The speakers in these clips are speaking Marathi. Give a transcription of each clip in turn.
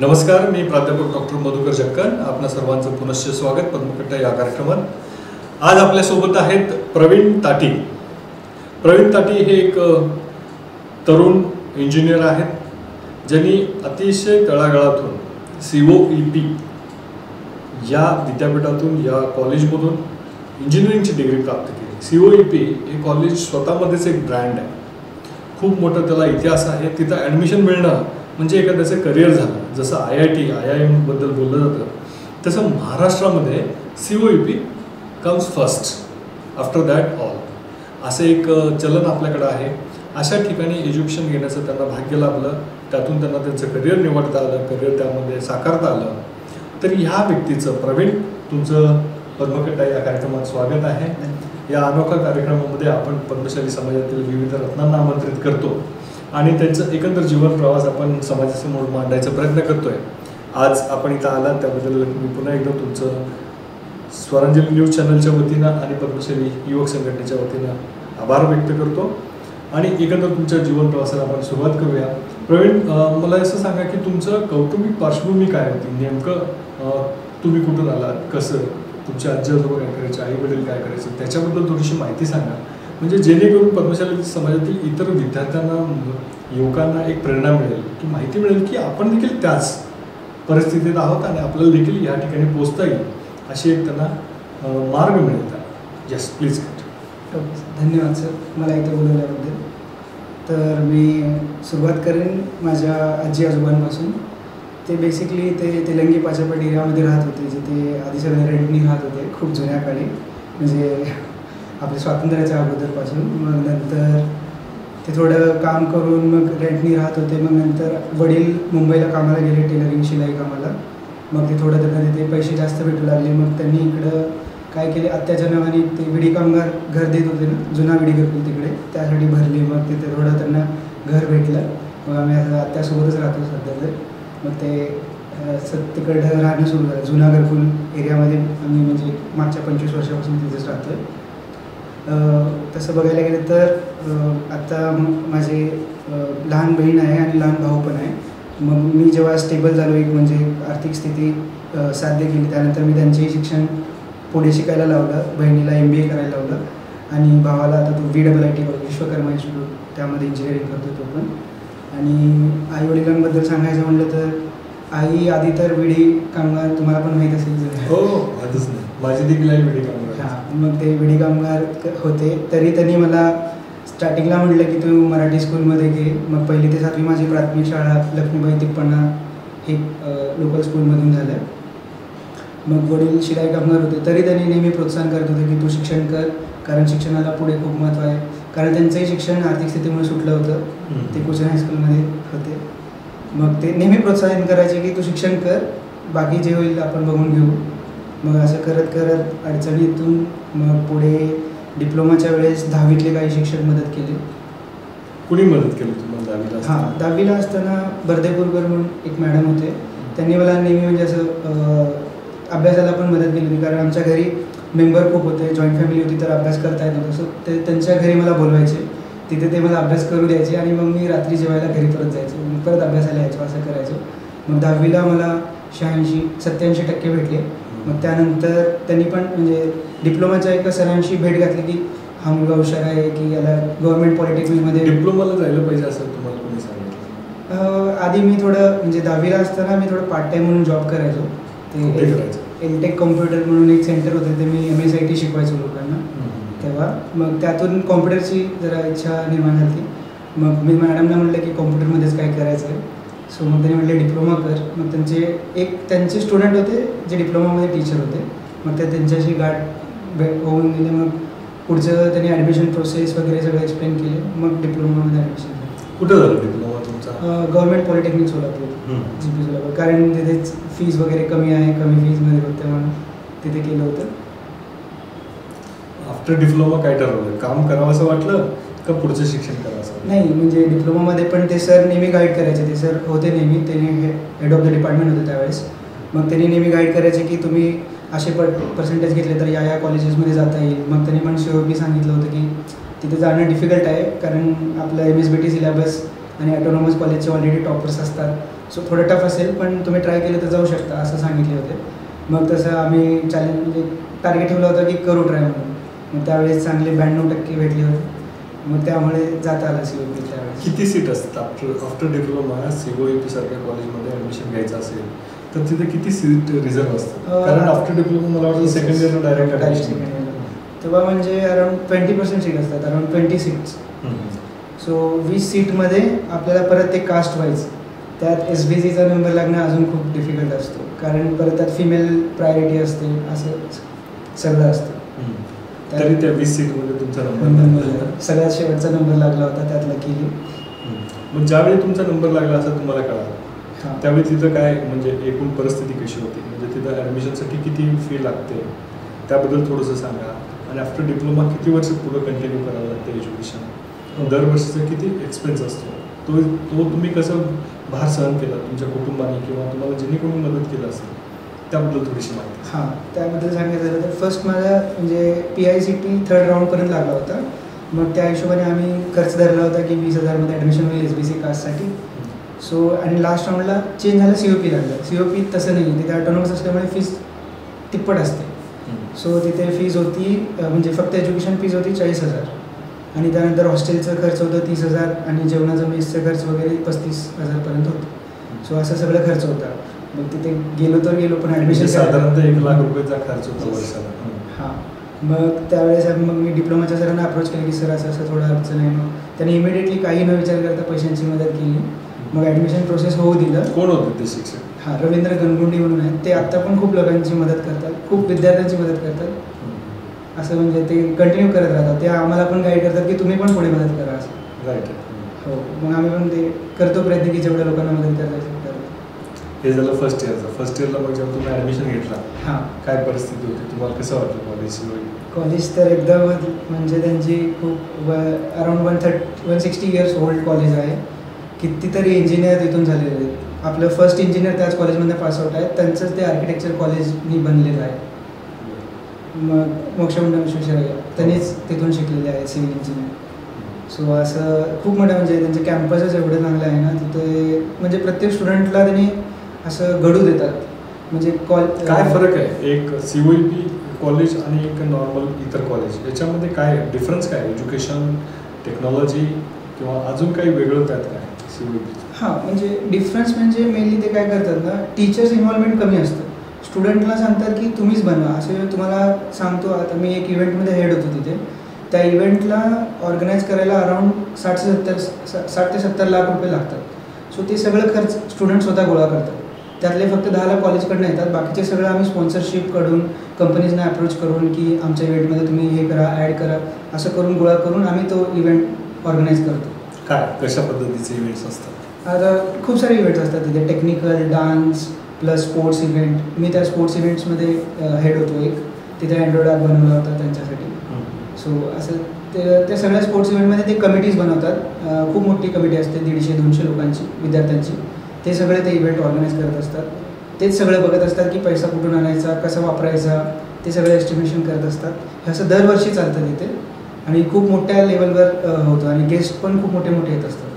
नमस्कार, मी प्राध्यापक डॉक्टर मधुकर जक्कन. आपणा सर्वांचं पुनश्च स्वागत पद्मकट्टा या कार्यक्रमात. आज आपल्यासोबत आहेत प्रवीण ताटी. प्रवीण ताटी हे एक तरुण इंजिनियर आहेत, ज्यांनी अतिशय तळागाळातून COEP या विद्यापीठातून, या कॉलेजमधून इंजिनिअरिंगची डिग्री प्राप्त केली. COEP हे कॉलेज स्वतःमध्येच एक ब्रँड आहे. खूप मोठं त्याला इतिहास आहे. तिथं ॲडमिशन मिळणं म्हणजे एखाद्याचं करिअर झालं. जसं IIM बद्दल बोललं जातं, तसं महाराष्ट्रामध्ये COEP comes first, after that all, असं एक चलन आपल्याकडं आहे. अशा ठिकाणी एज्युकेशन घेण्याचं त्यांना भाग्य लाभलं. त्यातून त्यांना त्यांचं करिअर निवडता आलं, करिअर त्यामध्ये साकारता आलं. तर ह्या व्यक्तीचं, प्रवीण, तुमचं पद्मकट्टा या कार्यक्रमात स्वागत आहे. या अनोखा कार्यक्रमामध्ये आपण पद्मशाली समाजातील विविध रत्नांना आमंत्रित करतो आणि त्यांचं एकंदर जीवन प्रवास आपण समाजासमोर मांडायचा प्रयत्न करतोय. आज आपण इथं आलात त्याबद्दल मी पुन्हा एकदा तुमचं स्वरांजली न्यूज चॅनलच्या वतीनं आणि पद्मशाली युवक संघटनेच्या वतीनं आभार व्यक्त करतो आणि एकंदर तुमच्या जीवन प्रवासाला आपण सुरुवात करूया. प्रवीण, मला असं सांगा की तुमचं कौटुंबिक पार्श्वभूमी काय होती? नेमकं तुम्ही कुठून आलात, कसं, तुमचे आजी आजोबा काय करायचे, आई वडील काय करायचे, त्याच्याबद्दल थोडीशी माहिती सांगा, म्हणजे जेणेकरून पद्मशाली समाजातील इतर विद्यार्थ्यांना, युवकांना एक प्रेरणा मिळेल, की माहिती मिळेल की आपण देखील त्याच परिस्थितीत आहोत आणि आपल्याला देखील या ठिकाणी पोचता येईल, अशी एक त्यांना मार्ग मिळेल. Yes, please. धन्यवाद सर, मला इथं बोलवल्याबद्दल. तर मी सुरुवात करेन माझ्या आजी आजोबांपासून. ते बेसिकली तेलंगी पाचापट एरियामध्ये राहत होते, जिथे आधी सगळे रेंटनी राहत होते खूप जुन्या काळी, म्हणजे आपल्या स्वातंत्र्याच्या अगोदरपासून. मग नंतर ते थोडं काम करून मग रेंटनी राहत होते. मग नंतर वडील मुंबईला कामाला गेले, टेलरिंग शिलाई कामाला. मग ते थोडं त्यांना तिथे पैसे जास्त भेटू लागले. मग त्यांनी इकडं काय केले, आत्याच्या नावाने ते विडी कामगार घर देत होते ना, जुना विडी घरकुल, तिकडे त्यासाठी भरले. मग तिथे थोडं त्यांना घर भेटलं. मग आम्ही आता आत्यासोबतच राहतो सध्या तर. मग ते तिकडं राहणं सुरू झालं. जुना घरकुल एरियामध्ये आम्ही म्हणजे मागच्या 25 वर्षापासून तिथेच राहतो आहे. तसं बघायला गेलं तर आता माझे लहान बहीण आहे आणि लहान भाऊ पण आहे. मग मी जेव्हा स्टेबल झालो, एक म्हणजे आर्थिक स्थिती साध्य केली, त्यानंतर मी त्यांचेही शिक्षण पुढे शिकायला लावलं. बहिणीला MBA करायला लावलं आणि भावाला आता तो VIIT विश्वकर्मा इन्स्टिट्यूट, त्यामध्ये इंजिनिअरिंग करतो तो पण. आणि आईवडिलांबद्दल सांगायचं म्हटलं तर आई आधी तर विडी कामगार, तुम्हाला पण माहीत असेल. हो, आधीच नाही, माझी देखील आई विडी कामगार. हां, मग ते विडी कामगार होते. तरी त्यांनी मला स्टार्टिंगला म्हटलं की तू मराठी स्कूलमध्ये घे. मग 1ली ते 7वी माझी प्राथमिक शाळा लक्ष्मीबाई तिप्पण्णा हे लोकल स्कूलमधून झालं. मग वडील शिलाई कामगार होते, तरी त्यांनी नेहमी प्रोत्साहन करत होते की तू शिक्षण कर, कारण शिक्षणाला पुढे खूप महत्त्व आहे. कारण त्यांचंही शिक्षण आर्थिक स्थितीमुळे सुटलं होतं. ते कोचन हायस्कूलमध्ये होते. मग ते नेहमी प्रोत्साहन करायचे की तू शिक्षण कर, बाकी जे होईल आपण बघून घेऊ. मग असं करत करत अडचणीतून मग पुढे डिप्लोमाच्या वेळेस 10वीतले काही शिक्षक मदत केले. कुणी मदत केली तुम्हाला 10वीला? हां, 10वीला असताना बर्देपूरकर म्हणून एक मॅडम होते. त्यांनी मला नेहमी म्हणजे असं अभ्यासाला पण मदत केली होती. कारण आमच्या घरी मेंबर खूप होते, जॉईंट फॅमिली होती, तर अभ्यास करता येत नव्हतं. सो ते त्यांच्या घरी मला बोलवायचे, तिथे ते मला अभ्यास करू द्यायचे आणि मग मी रात्री जेवायला घरी परत जायचो, मग परत अभ्यासाला यायचो, असं करायचो. मग 10वीला मला 87% भेटले. मग त्यानंतर त्यांनी पण म्हणजे डिप्लोमाच्या एका सरांशी भेट घातली की हा मुलगा हुशार आहे, की याला गव्हर्नमेंट पॉलिटेक्निकमध्ये. डिप्लोमाला जायला पाहिजे असं तुम्हाला कोणी सांगितलं? आधी मी थोडं म्हणजे 10वीला असताना मी थोडं पार्ट टाईम म्हणून जॉब करायचो. ते एलटेक कॉम्प्युटर म्हणून एक सेंटर होते, ते मी MSIT शिकवायचो लोकांना तेव्हा. मग त्यातून कॉम्प्युटरची जरा इच्छा निर्माण झाली. मग मी मॅडमला म्हटलं की कॉम्प्युटरमध्येच काय करायचं आहे. सो मग त्यांनी म्हटले डिप्लोमा कर. मग त्यांचे स्टुडंट होते जे डिप्लोमामध्ये टीचर होते. मग ते त्यांच्याशी गाठ होऊन गेले. मग पुढचं त्यांनी ॲडमिशन प्रोसेस वगैरे सगळं एक्सप्लेन केले. मग डिप्लोमामध्ये ॲडमिशन झालं. कुठं झालं डिप्लोमा तुमचा? Government polytechnic Solapur, GP Solapur. कारण तिथेच फीज वगैरे कमी आहे, कमी फीजमध्ये होते म्हणून तिथे केलं होतं. आफ्टर डिप्लोमा काय ठरवलं? काम करावं असं वाटलं का पुढचं शिक्षण करावं असं? नाही, म्हणजे डिप्लोमामध्ये पण ते सर नेहमी गाईड करायचे. ते सर होते नेहमी, त्यांनी हेड ऑफ द डिपार्टमेंट होते त्यावेळेस. मग त्यांनी नेहमी गाईड करायचे की तुम्ही असे पर्सेंटेज घेतले तर या कॉलेजेसमध्ये जाता येईल. मग त्यांनी पण COEP सांगितलं होतं की तिथे जाणं डिफिकल्ट आहे, कारण आपलं MSBT सिलेबस आणि ॲटोनॉमस कॉलेजचे ऑलरेडी टॉपर्स असतात. सो थोडं टफ असेल, पण तुम्ही ट्राय केलं तर जाऊ शकता असं सांगितले होते. मग तसं आम्ही चॅलेंज म्हणजे टार्गेट ठेवलं होतं की करू ट्राय म्हणून. मग त्यावेळेस चांगले 92% भेटले होते. मग त्यामुळे जाता आलं COP त्यावेळेस. किती सीट असतात आफ्टर डिप्लोमा COEP सारख्या कॉलेजमध्ये ॲडमिशन घ्यायचं असेल तर तिथे किती सीट रिझर्व असतात? कारण आफ्टर डिप्लोमा मला वाटतं सेकंड इयरला डायरेक्ट ॲडमिशन तेव्हा म्हणजे अराउंड 20% सीट असतात, अराउंड 20 सीट्स. सो 20 सीटमध्ये आपल्याला परत ते कास्ट वाईज त्यात SBCचा नंबर लागणं अजून खूप डिफिकल्ट असतो, कारण परत त्यात फिमेल प्रायोरिटी असते, असं सगळं असतं. तरी त्या 20 सीटमध्ये तुमचा नंबर सगळ्यात शेवटचा नंबर लागला होता त्यात लकीली. मग ज्यावेळी तुमचा नंबर लागला असं तुम्हाला कळालं, त्यावेळी तिथं काय म्हणजे एकूण परिस्थिती कशी होती? म्हणजे तिथं ॲडमिशनसाठी किती फी लागते त्याबद्दल थोडंसं सांगा. आणि आफ्टर डिप्लोमा किती वर्ष पुढं कंटिन्यू करावं लागतं एज्युकेशन? दरवर्षीचा किती एक्सपेन्स असतो? तो तुम्ही कसं भार सहन केला तुमच्या कुटुंबाने किंवा तुम्हाला ज्यांनी कोणी मदत केलं असेल त्याबद्दल थोडीशी माहिती. हां, त्याबद्दल सांगायचं झालं तर फर्स्ट माझा म्हणजे PICT 3rd राऊंडपर्यंत लागला होता. मग त्या हिशोबाने आम्ही खर्च धरला होता की 20,000मध्ये ॲडमिशन होईल SBC कास्टसाठी. सो आणि लास्ट राऊंडला चेंज झालं, COP लागलं. COP तसं नाही, तिथे ऑटोनॉमस असल्यामुळे फीस तिप्पट असते. सो तिथे फीज होती म्हणजे फक्त एज्युकेशन फीज होती 40,000 आणि त्यानंतर हॉस्टेलचं खर्च होतं 30,000 आणि जेवणाचं मेसचं खर्च वगैरे 35,000पर्यंत होतं. सो असं सगळं खर्च होता. मग तिथे गेलो तर गेलो, पण ॲडमिशन साधारणतः 1,00,000 रुपयाचा खर्च होता वर्षाला. हां, मग त्यावेळेस मग मी डिप्लोमाच्या सरांना अप्रोच केलं की सर असं असं थोडं अडचण आहे. मग त्यांनी इमिडिएटली काही न विचार करता पैशांची मदत केली. मग ॲडमिशन प्रोसेस होऊ दिलं. कोण होते ते शिक्षक? हां, रवींद्र गणगुंडी म्हणून आहेत. ते आत्ता पण खूप लोकांची मदत करतात, खूप विद्यार्थ्यांची मदत करतात. असं म्हणजे ते कंटिन्यू करत राहतात. ते आम्हाला पण गाईड करतात की तुम्ही पण पुढे मदत करा असं. राईट. हो, मग आम्ही पण ते करतो प्रयत्न की जेवढ्या लोकांना मदत करायचं. हे झालं फर्स्ट इयरला. मग जेव्हा तुम्ही ॲडमिशन घेतला, हां, काय परिस्थिती होती? तुम्हाला कसं वाटलं कॉलेज? कॉलेज तर एकदम म्हणजे त्यांची खूप अराउंड 160 इयर्स ओल्ड कॉलेज आहे. कितीतरी इंजिनियर तिथून झालेले आहेत. आपलं फर्स्ट इंजिनियर त्याच कॉलेजमध्ये पासआउट आहे. त्यांचंच ते आर्किटेक्चर कॉलेजनी बनलेलं आहे. मग मोक्षगुंडम विश्वेश्वरय्या त्यांनीच तिथून शिकलेले आहे सिव्हिल इंजिनियर. सो असं खूप मोठं म्हणजे त्यांचे कॅम्पसच एवढं चांगलं आहे ना तिथे, म्हणजे प्रत्येक स्टुडंटला त्यांनी असं घडू देतात. म्हणजे काय फरक आहे एक COEP कॉलेज आणि एक नॉर्मल इतर कॉलेज, याच्यामध्ये काय डिफरन्स काय? एज्युकेशन, टेक्नॉलॉजी किंवा अजून काही वेगळं त्यात काय COEP? हां, म्हणजे डिफरन्स म्हणजे मेनली ते काय करतात ना, टीचर्स इन्व्हॉल्वमेंट कमी असतं. स्टुडंटला सांगतात की तुम्हीच बनवा. असं तुम्हाला सांगतो, आता मी एक इव्हेंटमध्ये हेड होतो तिथे. त्या इव्हेंटला ऑर्गनाईज करायला अराउंड 60 ते 70 लाख रुपये लागतात. सो ते सगळं खर्च स्टुडंट स्वतः गोळा करतात. त्यातले फक्त 10 लाख कॉलेजकडनं येतात. बाकीचे सगळं आम्ही स्पॉन्सरशिपकडून कंपनीजना अप्रोच करून की आमच्या इव्हेंटमध्ये तुम्ही हे करा, ॲड करा, असं करून गोळा करून आम्ही तो इव्हेंट ऑर्गनाईज करतो. काय कशा पद्धतीचे इव्हेंट्स असतात? आता खूप सारे इव्हेंट्स असतात तिथे, technical, dance plus sports event. मी त्या स्पोर्ट्स इव्हेंट्समध्ये हेड होतो एक. तिथे अँड्रॉइड ॲप बनवला होता त्यांच्यासाठी. सो असं ते सगळ्या स्पोर्ट्स इव्हेंटमध्ये ते कमिटीज बनवतात. खूप मोठी कमिटी असते, 150-200 लोकांची, विद्यार्थ्यांची. ते सगळे ते इव्हेंट ऑर्गनाईज करत असतात. तेच सगळं बघत असतात की पैसा कुठून आणायचा, कसा वापरायचा, ते सगळं एस्टिमेशन करत असतात. हे असं दरवर्षी चालतं तिथे आणि खूप मोठ्या लेवलवर होतं आणि गेस्ट पण खूप मोठे मोठे येत असतात.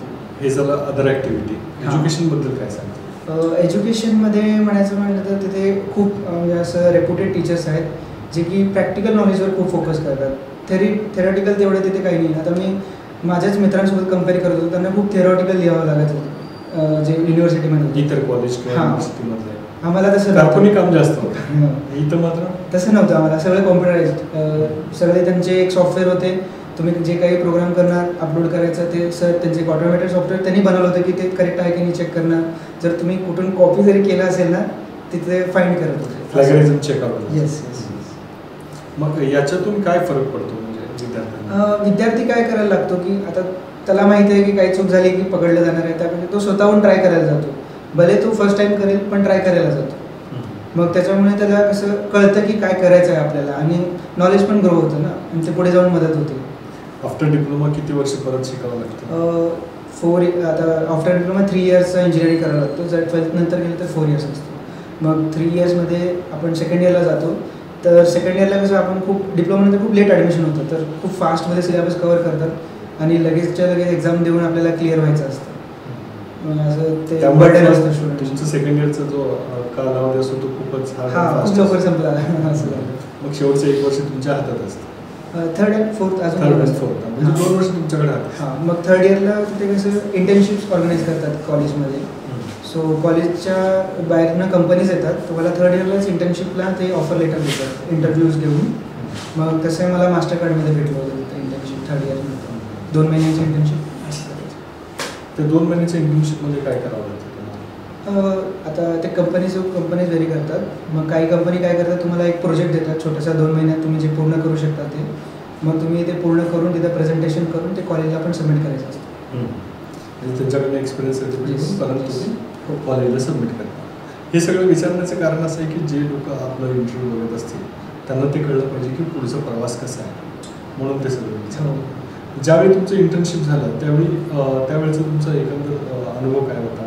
हे झालं अदर ॲक्टिव्हिटी. एज्युकेशनबद्दल काय सांगतो? एज्युकेशनमध्ये म्हणायचं म्हटलं तर तिथे खूप म्हणजे असं रेप्युटेड टीचर्स आहेत जे की प्रॅक्टिकल नॉलेजवर खूप फोकस करतात. थेरॉटिकल तेवढं तिथे काही नाही. आता मी माझ्याच मित्रांसोबत कम्पेअर करत होतो, त्यांना खूप थेरॉटिकल लिहावं लागत होतं जे युनिव्हर्सिटीमध्ये. इतर कॉलेज किंवा युनिव्हर्सिटीमधले आम्हाला तसं काल्पनिक काम जास्त होतं. इथं मात्र तसं नव्हतं. आम्हाला सगळं कॉम्प्युटराइज्ड. सगळे त्यांचे एक सॉफ्टवेअर होते. तुम्ही जे काही प्रोग्राम करणार, अपलोड करायचं, ते सर त्यांचे एक ऑटोमॅटेड सॉफ्टवेअर त्यांनी बनवलं होतं की ते करेक्ट आहे की नाही चेक करणं. जर तुम्ही कुठून कॉपी जरी केलं असेल ना, तिथे फाईंड करत होते. प्लॅगरिझम चेक आउट. येस. मग याच्यातून काय फरक पडतो म्हणजे विद्यार्थ्यांना? विद्यार्थी काय करायला लागतो की आता त्याला माहिती आहे की काही चूक झाली की पकडलं जाणार आहे, त्यापेक्षा तो स्वतःहून ट्राय करायला जातो. भले तो फर्स्ट टाइम करेल पण ट्राय करायला जातो. मग त्याच्यामुळे त्याला कसं कळतं की काय करायचं आहे आपल्याला आणि नॉलेज पण ग्रो होतं ना आणि ते पुढे जाऊन मदत होते. आफ्टर डिप्लोमा किती वर्ष परत शिकावं लागतं? आता आफ्टर डिप्लोमा 3 इयर्सचा इंजिनिअरिंग करावा लागतो. जर 12th नंतर गेलं तर 4 इयर्स असतो. मग 3 इयर्समध्ये आपण सेकंड इयरला जातो. तर सेकंड इयरला कसं आपण खूप डिप्लोमामध्ये खूप लेट ॲडमिशन होतं, तर खूप फास्टमध्ये सिलेबस कवर करतात आणि लगेचच्या लगेच एक्झाम देऊन आपल्याला क्लिअर व्हायचं असतं. मग असं ते त्यामुळे बर्डन असतं स्टुडंट. तुमचं सेकंड इयरचा जो कालावधी असतो तो खूपच खूप लवकर संपला असं झालं. मग शेवटचं 1 वर्ष तुमच्या हातात असतं. थर्ड अँड फोर्थ अजून म्हणजे 2 वर्ष तुमच्याकडे हां. मग थर्ड इयरला तिथे कसं इंटर्नशिप्स ऑर्गनाईज करतात कॉलेजमध्ये. सो कॉलेजच्या बाहेरनं कंपनीज येतात, तुम्हाला थर्ड इयरलाच इंटर्नशिपला ते ऑफर लेटर देतात इंटरव्ह्यूज घेऊन. मग तसं आहे मला मास्टर कार्डमध्ये भेटलं होतं इंटर्नशिप थर्ड इयरमध्ये. 2 महिन्यांची इंटर्नशिप. ते 2 महिन्याच्या इंटर्नशिपमध्ये काय करावं लागतं? आता ते कंपनीज व्हेरी करतात. मग काही कंपनी काय करतात, तुम्हाला एक प्रोजेक्ट देतात छोटासा, 2 महिन्यात तुम्ही जे पूर्ण करू शकता ते. मग तुम्ही ते पूर्ण करून तिथं प्रेझेंटेशन करून ते कॉलेजला पण सबमिट करायचं असतं. म्हणजे त्यांच्याकडनं एक्सपिरियन्स सर्टिफिकेट परत तुम्ही कॉलेजला सबमिट करता. हे सगळं विचारण्याचं कारण असं आहे की जे लोक आपलं इंटरव्ह्यू बघत असतील त्यांना ते कळलं पाहिजे की पुढचा प्रवास कसा आहे, म्हणून ते सगळं विचारलं. ज्यावेळी तुमचं इंटर्नशिप झालं त्यावेळेचा तुमचा एकंदर अनुभव काय होता,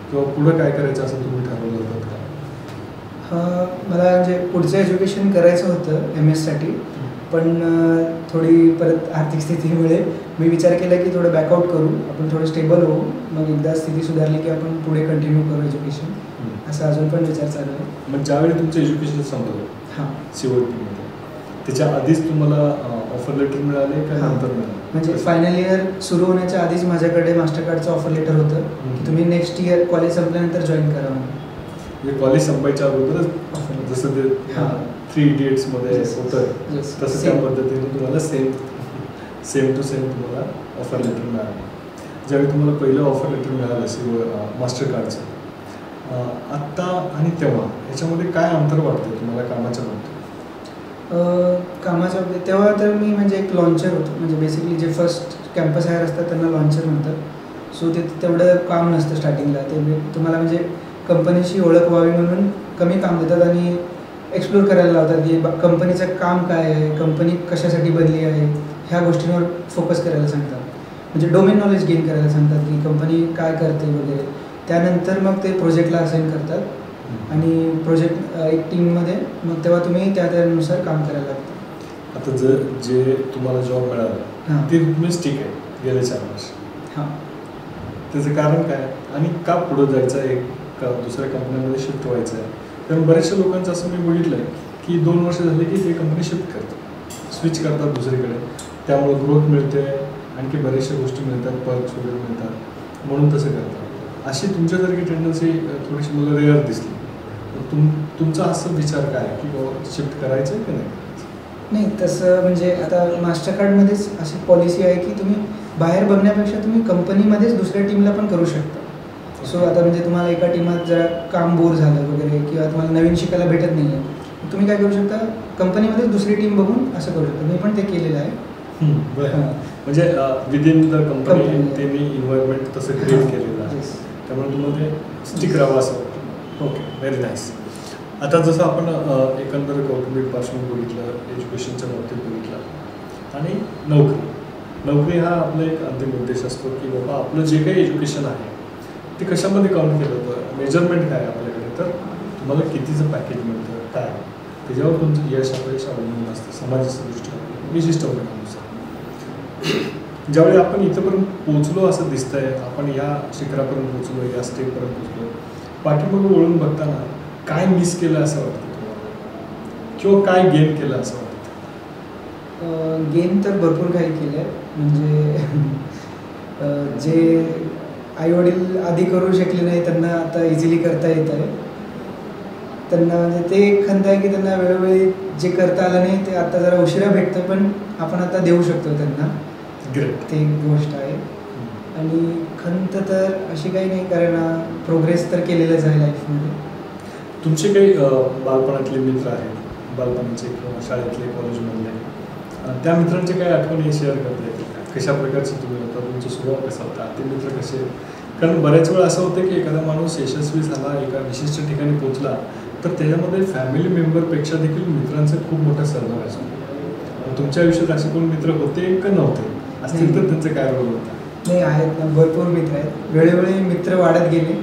किंवा पुढं काय करायचं असं तुम्ही ठरवलं होतं का? मला म्हणजे पुढचं एज्युकेशन करायचं होतं MS साठी, पण थोडी परत आर्थिक स्थितीमुळे मी विचार केला की थोडं बॅकआउट करू, आपण थोडं स्टेबल होऊ, मग एकदा स्थिती सुधारली की आपण पुढे कंटिन्यू करू एज्युकेशन, असा अजून पण विचार चालू आहे. मग ज्यावेळी तुमचं एज्युकेशन संपलं COET त्याच्या आधीच तुम्हाला ऑफर लेटर मिळाले का नंतर मिळाले? म्हणजे फायनल इयर सुरू होण्याच्या आधीच माझ्याकडे मास्टर कार्डचं ऑफर लेटर होतं की तुम्ही नेक्स्ट इयर कॉलेज संपल्यानंतर जॉईन करा म्हणून. म्हणजे कॉलेज संपायच्या अगोदरच जसं ते 3 Idiotsमध्ये होतं तसं त्या पद्धतीने तुम्हाला सेम टू सेम तुम्हाला ऑफर लेटर मिळालं. ज्यावेळी तुम्हाला पहिलं ऑफर लेटर मिळालं मास्टर कार्डचं, आत्ता आणि तेव्हा याच्यामध्ये काय अंतर वाटतं तुम्हाला कामाच्या बाबतीत? कामाच्या बाबतीत तेव्हा तर मी म्हणजे एक लॉन्चर होतो, म्हणजे बेसिकली जे फर्स्ट कॅम्पस हायर असतात त्यांना लॉन्चर म्हणतात. सो ते तेवढं काम नसतं स्टार्टिंगला, ते तुम्हाला म्हणजे कंपनीशी ओळख व्हावी म्हणून कमी काम देतात आणि एक्सप्लोर करायला लावतात की कंपनीचं काम काय आहे, कंपनी कशासाठी बनली आहे, ह्या गोष्टींवर फोकस करायला सांगतात. म्हणजे डोमेन नॉलेज गेन करायला सांगतात की कंपनी काय करते वगैरे. त्यानंतर मग ते प्रोजेक्टला असाइन करतात आणि प्रोजेक्ट एक टीममध्ये, मग तेव्हा तुम्ही त्यानुसार काम करायला लागतं. आता जे तुम्हाला जॉब मिळाला ते तुम्ही स्टिक आहे गेले 4 वर्ष. हां. त्याचं कारण काय आणि का पुढं जायचं आहे, का दुसऱ्या कंपन्यांमध्ये शिफ्ट व्हायचं आहे? कारण बऱ्याचशा लोकांचं असं मी बघितलं आहे की 2 वर्ष झाले की ते कंपनी शिफ्ट करतात, स्विच करतात दुसरीकडे, त्यामुळे ग्रोथ मिळते, आणखी बऱ्याचशा गोष्टी मिळतात, पर्क्स वगैरे मिळतात, म्हणून तसं करतात. अशी तुमच्यासारखी टेंडन्सी थोडीशी मला रेअर दिसली. तुमचा असं विचार काय की शिफ्ट करायचं आहे की नाही? तसं म्हणजे आता मास्टर कार्डमध्येच अशी पॉलिसी आहे की तुम्ही बाहेर बघण्यापेक्षा तुम्ही कंपनीमध्येच दुसऱ्या टीमला पण करू शकता. सो आता म्हणजे तुम्हाला एका टीमात जरा काम बोर झालं वगैरे किंवा तुम्हाला नवीन शिकायला भेटत नाही आहे, तुम्ही काय करू शकता, कंपनीमध्येच दुसरी टीम बघून असं करू शकता. मी पण ते केलेलं आहे. म्हणजे विदिन द कंपनी त्यांनी एन्व्हायरमेंट तसं क्रिएट केलेलं आहे, त्यामुळे तुम्हाला ते स्टिक राहावं असं वाटतं. Okay, very nice. आता जसं आपण एकंदर कौटुंबिक पार्श्वभूमी बघितलं, एज्युकेशनच्या बाबतीत बघितलं आणि नोकरी हा आपला एक अंतिम उद्देश असतो की बाबा आपलं जे काही एज्युकेशन आहे ते कशामध्ये काउंट केलं होतं, मेजरमेंट काय आपल्याकडे, तर तुम्हाला कितीचं पॅकेज मिळतं काय, त्याच्यावर तुमचं यश अपयश अवलंबून असतं समाजाच्या दृष्टीने विशिष्ट परिणामानुसार. ज्यावेळी आपण इथंपर्यंत पोहोचलो असं दिसतंय, आपण या शिखरापर्यंत पोहोचलो, या स्टेपपर्यंत पोहोचलो, पाठीमागं वळून बघताना काय मिस केलं असं वाटतं तुम्हाला, किंवा काय गेन केलं असं वाटतं? गेन तर भरपूर काही केलं आहे. म्हणजे जे आईवडील आधी करू शकले नाही त्यांना आता इझिली करता येत आहे. त्यांना म्हणजे ते एक खंत आहे की त्यांना वेळोवेळी जे करता आलं नाही ते आता जरा उशिरा भेटतं, पण आपण आता देऊ शकतो त्यांना. ते एक गोष्ट आहे. आणि खंत तर अशी काही नाही, कारण प्रोग्रेस तर केलेलंच आहे लाईफमध्ये. तुमचे काही बालपणातले मित्र आहेत, बालपणाचे किंवा शाळेतले, कॉलेजमधले, त्या मित्रांचे काही आठवणी शेअर करता येतील का? कशा प्रकारचे तुम्ही होता, तुमचा स्वभाव कसा होता, ते मित्र कसे? कारण बऱ्याच वेळा असं होतं की एखादा माणूस यशस्वी झाला, एका विशिष्ट ठिकाणी पोहोचला, तर त्याच्यामध्ये फॅमिली मेंबरपेक्षा देखील मित्रांचा खूप मोठा सहभाग असतो. तुमच्या आयुष्यात असे कोण मित्र होते का नव्हते? असतील तर त्यांचं काय रोल होता? नाही, आहेत ना, भरपूर मित्र आहेत. वेळोवेळी मित्र वाढत गेले.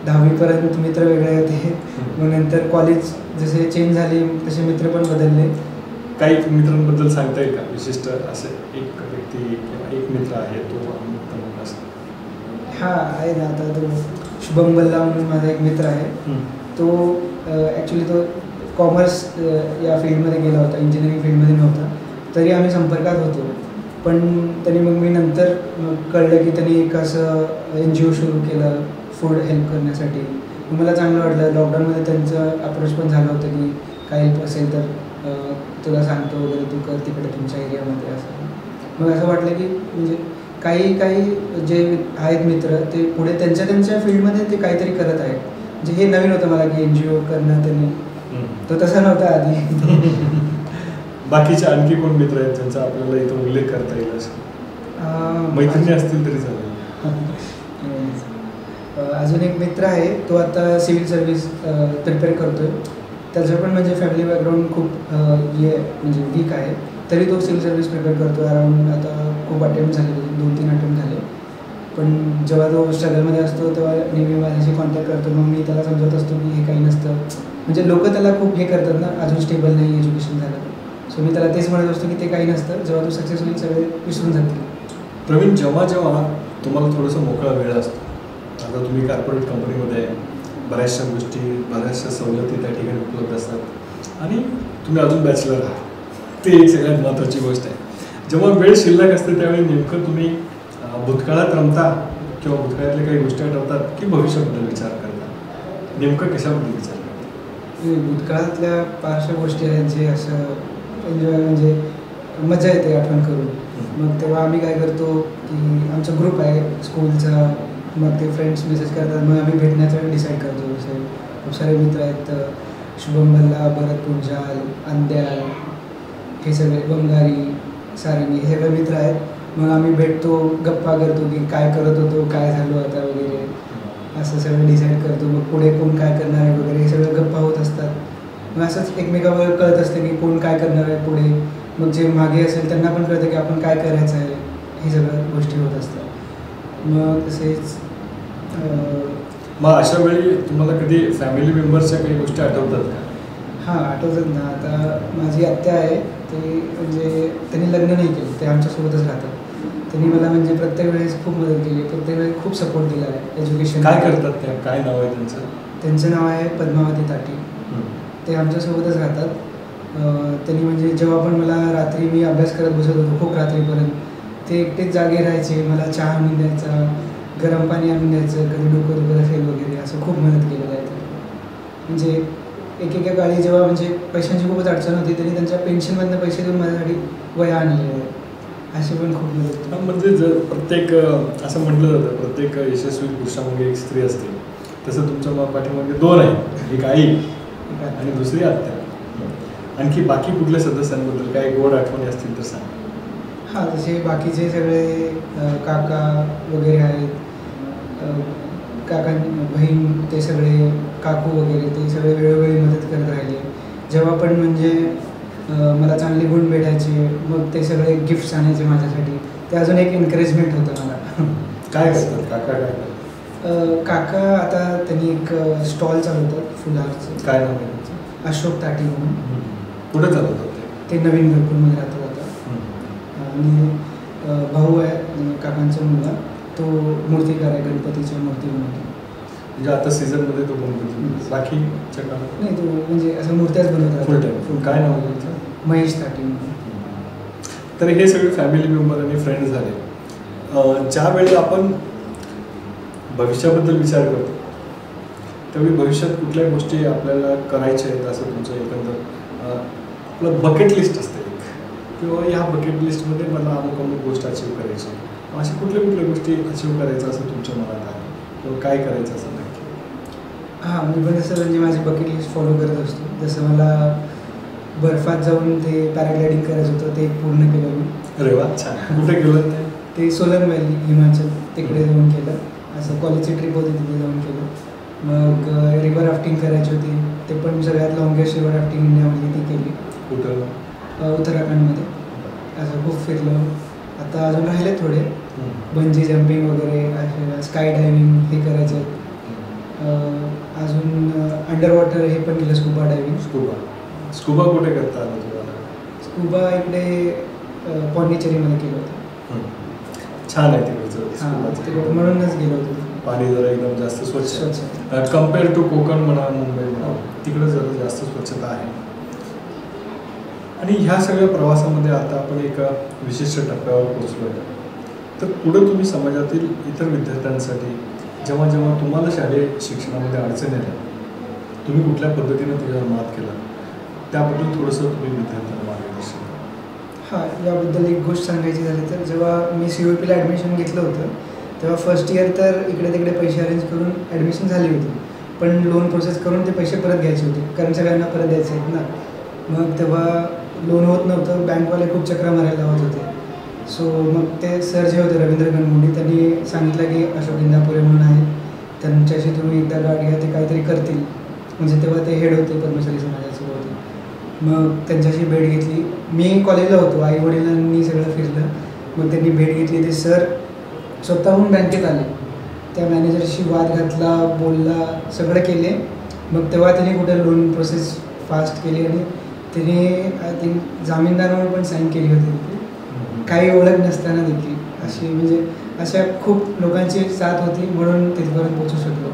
10वीपर्यंत मित्र वेगळे होते, मग नंतर कॉलेज जसे चेंज झाले तसे मित्र पण बदलले. काही मित्रांबद्दल सांगता येईल का? विशिष्ट असे एक व्यक्ती किंवा एक मित्र आहे तो असं? हा आहे ना. आता तो शुभम बल्ला म्हणून माझा एक मित्र आहे. तो ॲक्च्युली तो कॉमर्स या फील्डमध्ये गेला होता, इंजिनिअरिंग फील्डमध्ये नव्हता, तरी आम्ही संपर्कात होतो. पण त्यांनी मग मी नंतर कळलं की त्यांनी एक असं NGO सुरू केलं फूड हेल्प करण्यासाठी. मग मला चांगलं वाटलं. लॉकडाऊनमध्ये त्यांचं अप्रोच पण झालं होतं की काय हेल्प असेल तर तुला सांगतो वगैरे, तू कर तिकडे तुमच्या एरियामध्ये असं. मग असं वाटलं की म्हणजे काही जे आहेत मित्र ते पुढे त्यांच्या फील्डमध्ये ते काहीतरी करत आहेत. म्हणजे हे नवीन होतं मला की NGO करणं त्यांनी, तो तसा नव्हता आधी. बाकीचे आणखी कोण मित्र आहेत ज्यांचा आपल्याला इथं उल्लेख करता येईल असं? मैत्रिणी असतील तरी चालेल. अजून एक मित्र आहे, तो आता सिव्हिल सर्व्हिस प्रिपेअर करतो आहे. त्याचं पण म्हणजे फॅमिली बॅकग्राऊंड खूप म्हणजे वीक आहे, तरी तो सिव्हिल सर्व्हिस प्रिपेअर करतो. अराऊंड आता खूप अटेम्प्ट झाले, 2-3 अटेम्प्ट झाले. पण जेव्हा तो स्ट्रगलमध्ये असतो तेव्हा नेहमी माझ्याशी कॉन्टॅक्ट करतो. मग मी त्याला समजत असतो की हे काही नसतं. म्हणजे लोक त्याला खूप हे करतात ना, अजून स्टेबल नाही एज्युकेशन झालं. सो मी त्याला तेच म्हणत असतो की ते काही नसतं, जेव्हा तू सक्सेस होईल सगळे विसरून जातील. प्रवीण, जेव्हा तुम्हाला थोडंसं मोकळा वेळ असतो, आता तुम्ही कॉर्पोरेट कंपनीमध्ये आहे, बऱ्याचशा गोष्टी, बऱ्याचशा सवलती त्या ठिकाणी उपलब्ध असतात आणि तुम्ही अजून बॅचलर आहात, ते एक सगळ्यात महत्त्वाची गोष्ट आहे. जेव्हा वेळ शिल्लक असते त्यावेळी नेमकं तुम्ही भूतकाळात रमता किंवा भूतकाळातल्या काही गोष्टी आठवतात की भविष्याबद्दल विचार करता? नेमकं कशाबद्दल विचार करता? भूतकाळातल्या फारशा गोष्टी आहेत जे असं एन्जॉय म्हणजे मजा येते आठवण करून. मग तेव्हा आम्ही काय करतो की आमचा ग्रुप आहे स्कूलचा, मग ते फ्रेंड्स मेसेज करतात, मग आम्ही भेटण्याचा डिसाईड करतो. जसे खूप सारे मित्र आहेत, शुभम बल्ला, भरत पुंजाल, अंद्याल, हे सगळे बंगारी, सारंगी, हे सगळे मित्र आहेत. मग आम्ही भेटतो, गप्पा करतो की काय करत होतो, काय झालो आता वगैरे, असं सगळं डिसाईड करतो. मग पुढे कोण काय करणार आहे वगैरे हे सगळं गप्पा होत असतात. मग असंच एकमेकावर कळत असतं की कोण काय करणार आहे पुढे. मग जे मागे असेल त्यांना पण कळतं की आपण काय करायचं आहे, हे सगळ्या गोष्टी होत असतात. मग तसेच मग अशा वेळी तुम्हाला कधी फॅमिली मेंबर्सच्या काही गोष्टी आठवतात का? हां, आठवतात ना. आता माझी आत्या आहे, ते म्हणजे त्यांनी लग्न नाही केलं, ते आमच्यासोबतच राहतात. त्यांनी मला म्हणजे प्रत्येक वेळेस खूप मदत केली, प्रत्येक वेळेस खूप सपोर्ट दिला आहे एज्युकेशन. काय करतात त्या? काय नाव आहे त्यांचं? त्यांचं नाव आहे पद्मावती ताटी. ते आमच्यासोबतच राहतात. त्यांनी म्हणजे जेव्हा पण मला रात्री मी अभ्यास करत बसत होतो खूप रात्रीपर्यंत, ते एकटेच जागे राहायचे, मला चहा आणून द्यायचा, गरम पाणी आणून द्यायचं, कधी डोकं दुखत असेल वगैरे, असं खूप मदत केलेलं आहे. म्हणजे एकेका काळी जेव्हा म्हणजे पैशांची खूपच अडचण होती, तरी त्यांच्या पेन्शनमधनं पैसे देऊन माझ्यासाठी वह्या आणलेल्या आहेत. अशी पण खूप मदत. म्हणजे जर प्रत्येक असं म्हटलं जातं प्रत्येक यशस्वी पुरुषामागे एक स्त्री असते, तसं तुमच्या पाठीमागे 2 आहेत, एक आई आणि दुसरी आत्या. आणखी बाकी कुठल्या सदस्यांबद्दल काही गोड आठवणी असतील तर सांग. हां, जसे बाकीचे सगळे काका वगैरे आहेत, काका बहीण, ते सगळे काकू वगैरे, ते सगळे वेळोवेळी मदत करत राहिले. जेव्हा पण म्हणजे मला चांगले गुण भेटायचे, मग ते सगळे गिफ्ट्स आणायचे माझ्यासाठी. ते अजून एक एनकरेजमेंट होतं मला. काय करतात काका? काय करतात काका? आता त्यांनी एक स्टॉल चालवतात फुलाचं. काय नाव आहे त्यांचं? अशोक ताटी म्हणून. कुठे चालवतात ते नवीन घरकुलमध्ये राहतात आता. आणि भाऊ आहे काकांचा मुलगा, तो मूर्तिकार आहे, गणपतीच्या मूर्ती बनवतो. म्हणजे आता सीझनमध्ये तो गणपती, बाकीच्या काळात नाही, तो म्हणजे असं मूर्त्याच बनवतात. फुल टाईम. काय नाव आहे त्यांचं? महेश ताटी म्हणून. तर हे सगळे फॅमिली मेंबर आणि फ्रेंड्स झाले. ज्यावेळी आपण भविष्याबद्दल विचार करतो त्यावेळी भविष्यात कुठल्या गोष्टी आपल्याला करायच्या आहेत असं तुमचं एकंदर आपलं बकेट लिस्ट असते किंवा ह्या बकेट लिस्टमध्ये मला अमुक गोष्ट अचीव करायची, अशा कुठल्या गोष्टी अचीव करायचं असं तुमच्या मनात आहे किंवा काय करायचं असं नक्की? हां, मी पण तसं म्हणजे माझी बकेट लिस्ट फॉलो करत असतो. जसं मला बर्फात जाऊन ते पॅराग्लायडिंग करायचं होतं, ते पूर्ण केलं मी. अरे वा, छान. कुठे केलं ते सोलन व्हॅली, हिमाचल, तिकडे जाऊन केलं. असं कॉलेजची ट्रिप होती, तिथे जाऊन केलं. मग रिव्हर राफ्टिंग करायची होती, ते पण सगळ्यात लॉंगेस्ट रिव्हर राफ्टिंग इंडियामध्ये ती केली. कुठं? उत्तराखंडमध्ये. असं खूप फिरलो. आता अजून राहिले थोडे, बंजी जम्पिंग वगैरे, असे स्काय डायव्हिंग हे करायचं. अजून अंडर वॉटर हे पण केलं, स्कुबा डायव्हिंग. स्कुबा कुठे करता आलं तुम्हाला? स्कुबा इकडे पॉंडिचेरीमध्ये केलं होतं. छान आहे तिकडचं हां स्कूलाचं. तिकडे म्हणूनच गेलो होतो. पाणी जरा एकदम जास्त स्वच्छ स्वच्छ. कम्पेअर टू कोकण म्हणा, मुंबई म्हणा, तिकडे जरा जास्त स्वच्छता आहे. आणि ह्या सगळ्या प्रवासामध्ये आता आपण एका विशिष्ट टप्प्यावर पोहोचलो आहे. तर पुढे तुम्ही समाजातील इतर विद्यार्थ्यांसाठी जेव्हा जेव्हा तुम्हाला शालेय शिक्षणामध्ये अडचण आल्या, तुम्ही कुठल्या पद्धतीने त्याच्यावर मात केला, त्याबद्दल थोडंसं तुम्ही विद्यार्थ्यांना मार्गदर्शन करा. हां याबद्दल एक गोष्ट सांगायची झाली तर जेव्हा मी COEPला ॲडमिशन घेतलं होतं तेव्हा फर्स्ट इयर तर इकडे तिकडे पैसे अरेंज करून ॲडमिशन झाली होती. पण लोन प्रोसेस करून ते पैसे परत घ्यायचे होते कारण सगळ्यांना परत द्यायचे आहेत ना. मग तेव्हा लोन होत नव्हतं, बँकवाले खूप चक्रा मारायला लावत होते. सो मग ते सर जे होते रवींद्र गणमुंडी त्यांनी सांगितलं की अशोक इंदापुरे म्हणून आहेत, त्यांच्याशी तुम्ही एकदा गाठ घ्या, ते काहीतरी करतील. म्हणजे तेव्हा ते हेड होते पद्मशाली समाजाचे होते. मग त्यांच्याशी भेट घेतली. मी कॉलेजला होतो, आई वडिलांनी सगळं फिरलं. मग त्यांनी भेट घेतली. ते सर स्वतःहून बँकेत आले, त्या मॅनेजरशी वाद घातला, बोलला, सगळं केले. मग तेव्हा त्यांनी कुठे लोन प्रोसेस फास्ट केली आणि त्याने आय थिंक जामीनदार म्हणून पण साईन केली होती. काही ओळख नसताना देखील अशी म्हणजे अशा खूप लोकांची साथ होती म्हणून तिथपर्यंत पोहोचू शकलो.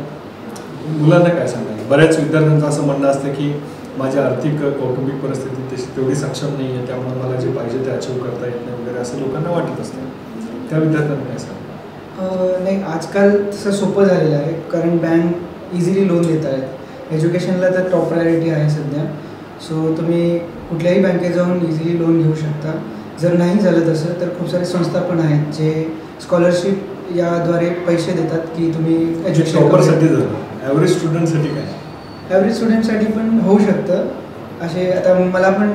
मुलांना काय सांगाल? बऱ्याच विद्यार्थ्यांचं असं म्हणणं असतं की माझी आर्थिक कौटुंबिक परिस्थिती तशी तेवढी सक्षम नाही आहे, त्यामुळे मला जे पाहिजे ते अचीव करता येत नाही वगैरे असं लोकांना वाटत असतं. त्या विद्यार्थ्यांना काय सांगाल? नाही आजकाल तसं सोपं झालेलं आहे कारण बँक इझिली लोन देत आहेत. एज्युकेशनला तर टॉप प्रायोरिटी आहे सध्या. सो तुम्ही कुठल्याही बँकेत जाऊन इझिली लोन घेऊ शकता. जर नाही झालं तसं तर खूप सारे संस्था पण आहेत जे स्कॉलरशिप याद्वारे पैसे देतात की तुम्ही एज्युकेशन. टॉपरसाठी झालं, ॲव्हरेज स्टुडंटसाठी काय? ॲव्हरेज स्टुडंटसाठी पण होऊ शकतं. असे आता मला पण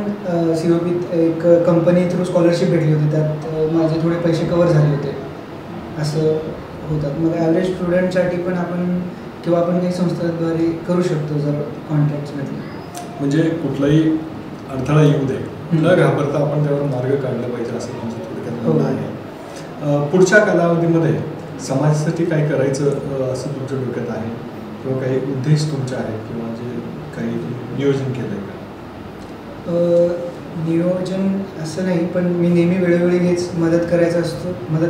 COEPत एक कंपनी थ्रू स्कॉलरशिप भेटली होती, त्यात माझे थोडे पैसे कवर झाले होते असं होतात. मग ॲव्हरेज स्टुडंटसाठी पण आपण किंवा आपण काही संस्थांद्वारे करू शकतो जर कॉन्ट्रॅक्ट्स भेटले. म्हणजे कुठलाही अडथळा येऊ दे न घाबरता आपण त्यावर मार्ग काढला पाहिजे असं तुमचं थोडक्यात म्हणणं आहे. पुढच्या कालावधीमध्ये समाजासाठी काय करायचं असं तुमच्या डोक्यात आहे किंवा काही उद्देश तुमचे आहेत किंवा जे काही नियोजन केलं आहे का? नियोजन असं नाही, पण मी नेहमी वेळोवेळी हेच मदत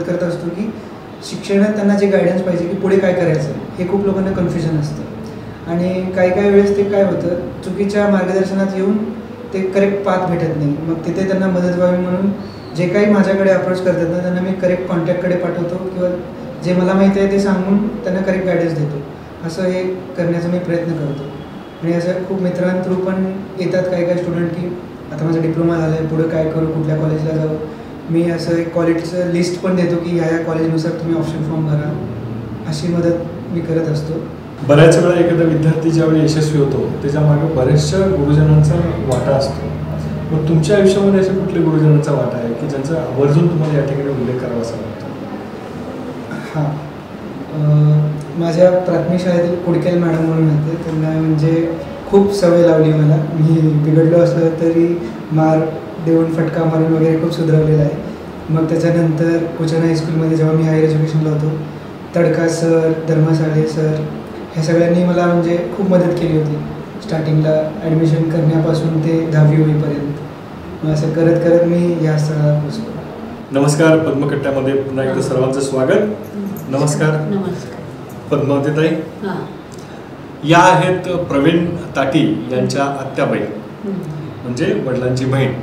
करत असतो की शिक्षणात त्यांना जे गायडन्स पाहिजे की पुढे काय करायचं हे खूप लोकांना कन्फ्युजन असतं. आणि काही वेळेस ते काय होतं चुकीच्या मार्गदर्शनात येऊन ते करेक्ट पाथ भेटत नाही. मग तिथे त्यांना मदत व्हावी म्हणून जे काही माझ्याकडे अप्रोच करतात ना त्यांना मी करेक्ट कॉन्टॅक्टकडे पाठवतो किंवा जे मला माहिती आहे ते सांगून त्यांना करेक्ट गायडन्स देतो. असं हे करण्याचा मी प्रयत्न करतो. आणि असं खूप मित्रांथ्रू पण येतात काही स्टुडंट की आता माझा डिप्लोमा झाला आहे, पुढं काय करू, कुठल्या कॉलेजला जाऊ. मी असं एक कॉलेजचं लिस्ट पण देतो की ह्या कॉलेजनुसार तुम्ही ऑप्शन फॉर्म भरा. अशी मदत मी करत असतो. बऱ्याच वेळा एखादा विद्यार्थी ज्यावेळी यशस्वी होतो त्याच्यामागे बऱ्याचशा गुरुजनांचा वाटा असतो. मग तुमच्या आयुष्यामध्ये अशा कुठल्या गुरुजनांचा वाटा आहे की ज्यांचा आवर्जून तुम्हाला या ठिकाणी उल्लेख करावा असा वाटतो? हां, माझ्या प्राथमिक शाळेतील कुडकेल मॅडम म्हणून होते. त्यांना म्हणजे खूप सवय लावली मला. मी बिघडलो असलं तरी मार देऊन फटका मारून वगैरे खूप सुधारलेलं आहे. मग त्याच्यानंतर कोचन हायस्कूलमध्ये जेव्हा मी हायर एज्युकेशनला होतो तडका सर, धर्मसाळे सर ह्या सगळ्यांनी मला म्हणजे खूप मदत केली होती स्टार्टिंगला ॲडमिशन करण्यापासून ते 10वी होईपर्यंत. मग असं करत करत मी या स्थळाला पोचलो. नमस्कार, पद्मकट्ट्यामध्ये पुन्हा एकदा सर्वांचं स्वागत. नमस्कार. नमस्कार पद्मावतीताई. या आहेत प्रवीण ताटी यांच्या आत्याबाई, म्हणजे वडिलांची बहीण.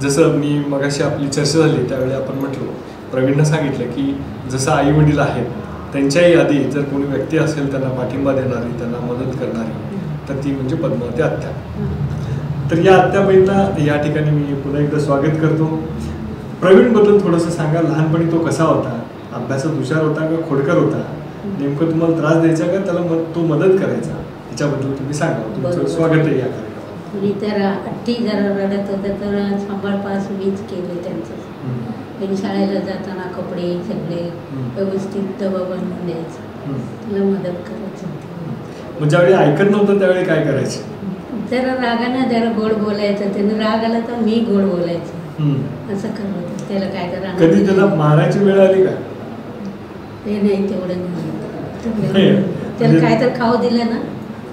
जसं मी मगाशी आपली चर्चा झाली त्यावेळी आपण म्हटलो, प्रवीणनं सांगितलं की जसं आई वडील आहेत त्यांच्याही आधी जर कोणी व्यक्ती असेल त्यांना पाठिंबा देणारी, त्यांना मदत करणारी, तर ती म्हणजे पद्मावती आत्या. तर या आत्याबाईंना या ठिकाणी मी पुन्हा एकदा स्वागत करतो. प्रवीणबद्दल थोडंसं सांगा. लहानपणी तो कसा होता? अभ्यासात हुशार होता का खोडकर होता? नेमकं तुम्हाला त्रास द्यायचा का त्याला तो मदत करायचा? याच्याबद्दल तुम्ही सांगा. तुमचं स्वागत आहे या कार्यक्रमात. मी तर अट्टी जरा रडत होतं तर सांभाळपास मीच केले त्यांचं. त्यांनी शाळेला जाताना कपडे सगळे व्यवस्थित डबा बनवून द्यायचं, त्याला मदत करायची. मग ज्यावेळी ऐकत नव्हतं त्यावेळी काय करायचं? जरा रागानं जरा गोड बोलायचं, त्यानं राग आला तर मी गोड बोलायचं, असं करत होतं. त्याला काय तर कधी त्याला मारायची वेळ आली का? ते नाही तेवढं नाही. त्याला काय तर खाऊ दिलं ना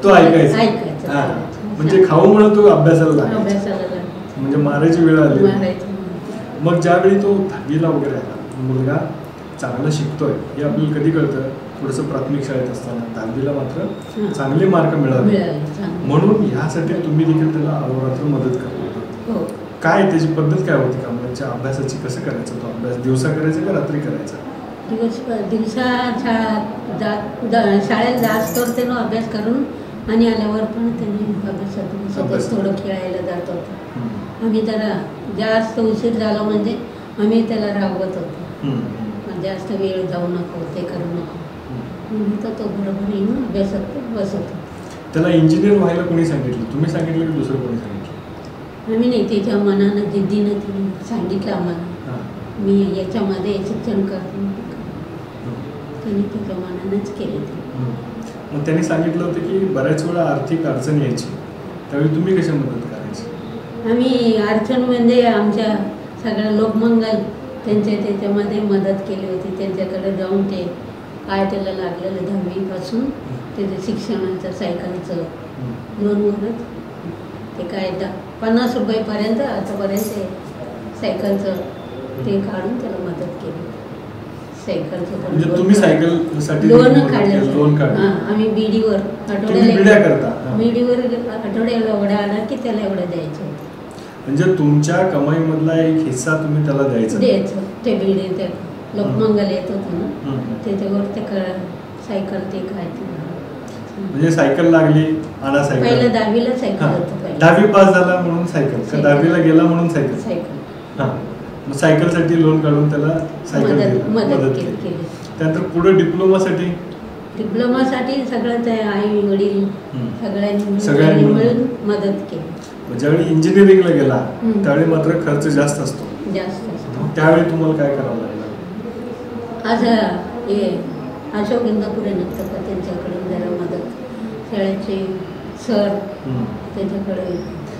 तो ऐकायचा. ऐकायचं. म्हणजे खाऊ म्हणून तो अभ्यासाला लागायचा. अभ्यासाला लागायचं. म्हणजे मारायची वेळ आली. मारायचं. मग ज्यावेळी तो 10वीला वगैरे आला मुलगा, चांगलं शिकतोय हे आपल्याला कधी कळतं? थोडंसं प्राथमिक शाळेत असताना. 10वीला मात्र चांगले मार्क मिळाले, म्हणून ह्यासाठी तुम्ही देखील त्याला अहोरात्र मदत करत होता. काय त्याची पद्धत काय होती कमलाच्या अभ्यासाची? कसं करायचं तो अभ्यास? दिवसा करायचा का रात्री करायचा? दिवसा शाळेत जास्त त्यानं अभ्यास करून आणि आल्यावर पण त्याने अभ्यासात थोडं खेळायला जात होतं. आम्ही जरा जास्त उशीर झाला म्हणजे आम्ही त्याला रागवत होतो, जास्त वेळ जाऊ नको, ते करू नको, म्हणून तर तो बरोबर येऊन अभ्यासात बसत होता. त्याला इंजिनियर व्हायला कोणी सांगितलं? तुम्ही सांगितलं की दुसरं कोणी सांगितलं? आम्ही नाही, त्याच्या मनानं जिद्दीनं तिने सांगितलं आम्हाला, मी याच्यामध्ये शिक्षण करतो, त्यांनी त्याच्या मनानंच केले ते. मग त्यांनी सांगितलं होतं की बऱ्याच वेळा आर्थिक अडचण यायची, त्यावेळी तुम्ही कशा मदत करायची? आम्ही अडचण म्हणजे आमच्या सगळ्या लोकमंगल त्याच्यामध्ये मदत केली होती. त्यांच्याकडे जाऊन ते काय त्याला लागलेलं 10वीपासून त्याचं शिक्षणाचं सायकलचं लोनवरच ते काय 50 रुपयेपर्यंत आतापर्यंत सायकलचं ते काढून त्याला मदत केली. सायकलचं म्हणजे तुम्ही सायकलसाठी लोन काढलं. लोन काढलं. आम्ही बीडीवर आठवड्याला एवढा आला की त्याला एवढं द्यायचं होतं. म्हणजे तुमच्या कमाईमधला एक हिस्सा तुम्ही त्याला द्यायचं. ते बीडी ते लोकमंगल येत होतं ना, त्याच्यावर ते सायकल ते काय ते म्हणजे सायकल लागली आणा सायकल. पहिलं 10वीला सायकल होतं. 10वी पास झाला म्हणून सायकल का 10वीला गेला म्हणून सायकल? हां, मग सायकलसाठी लोन काढून त्याला सायकल मदत केली. त्यानंतर पुढे डिप्लोमासाठी सगळं ते आई वडील सगळ्यांनी मिळून मदत केली. ज्यावेळी इंजिनिअरिंगला गेला त्यावेळी मात्र खर्च जास्त असतो. त्यावेळी तुम्हाला काय करावं लागलं? आज हे अशोक इंदापुरे नसतं का, त्यांच्याकडे जरा मदत, शाळेचे सर त्याच्याकडे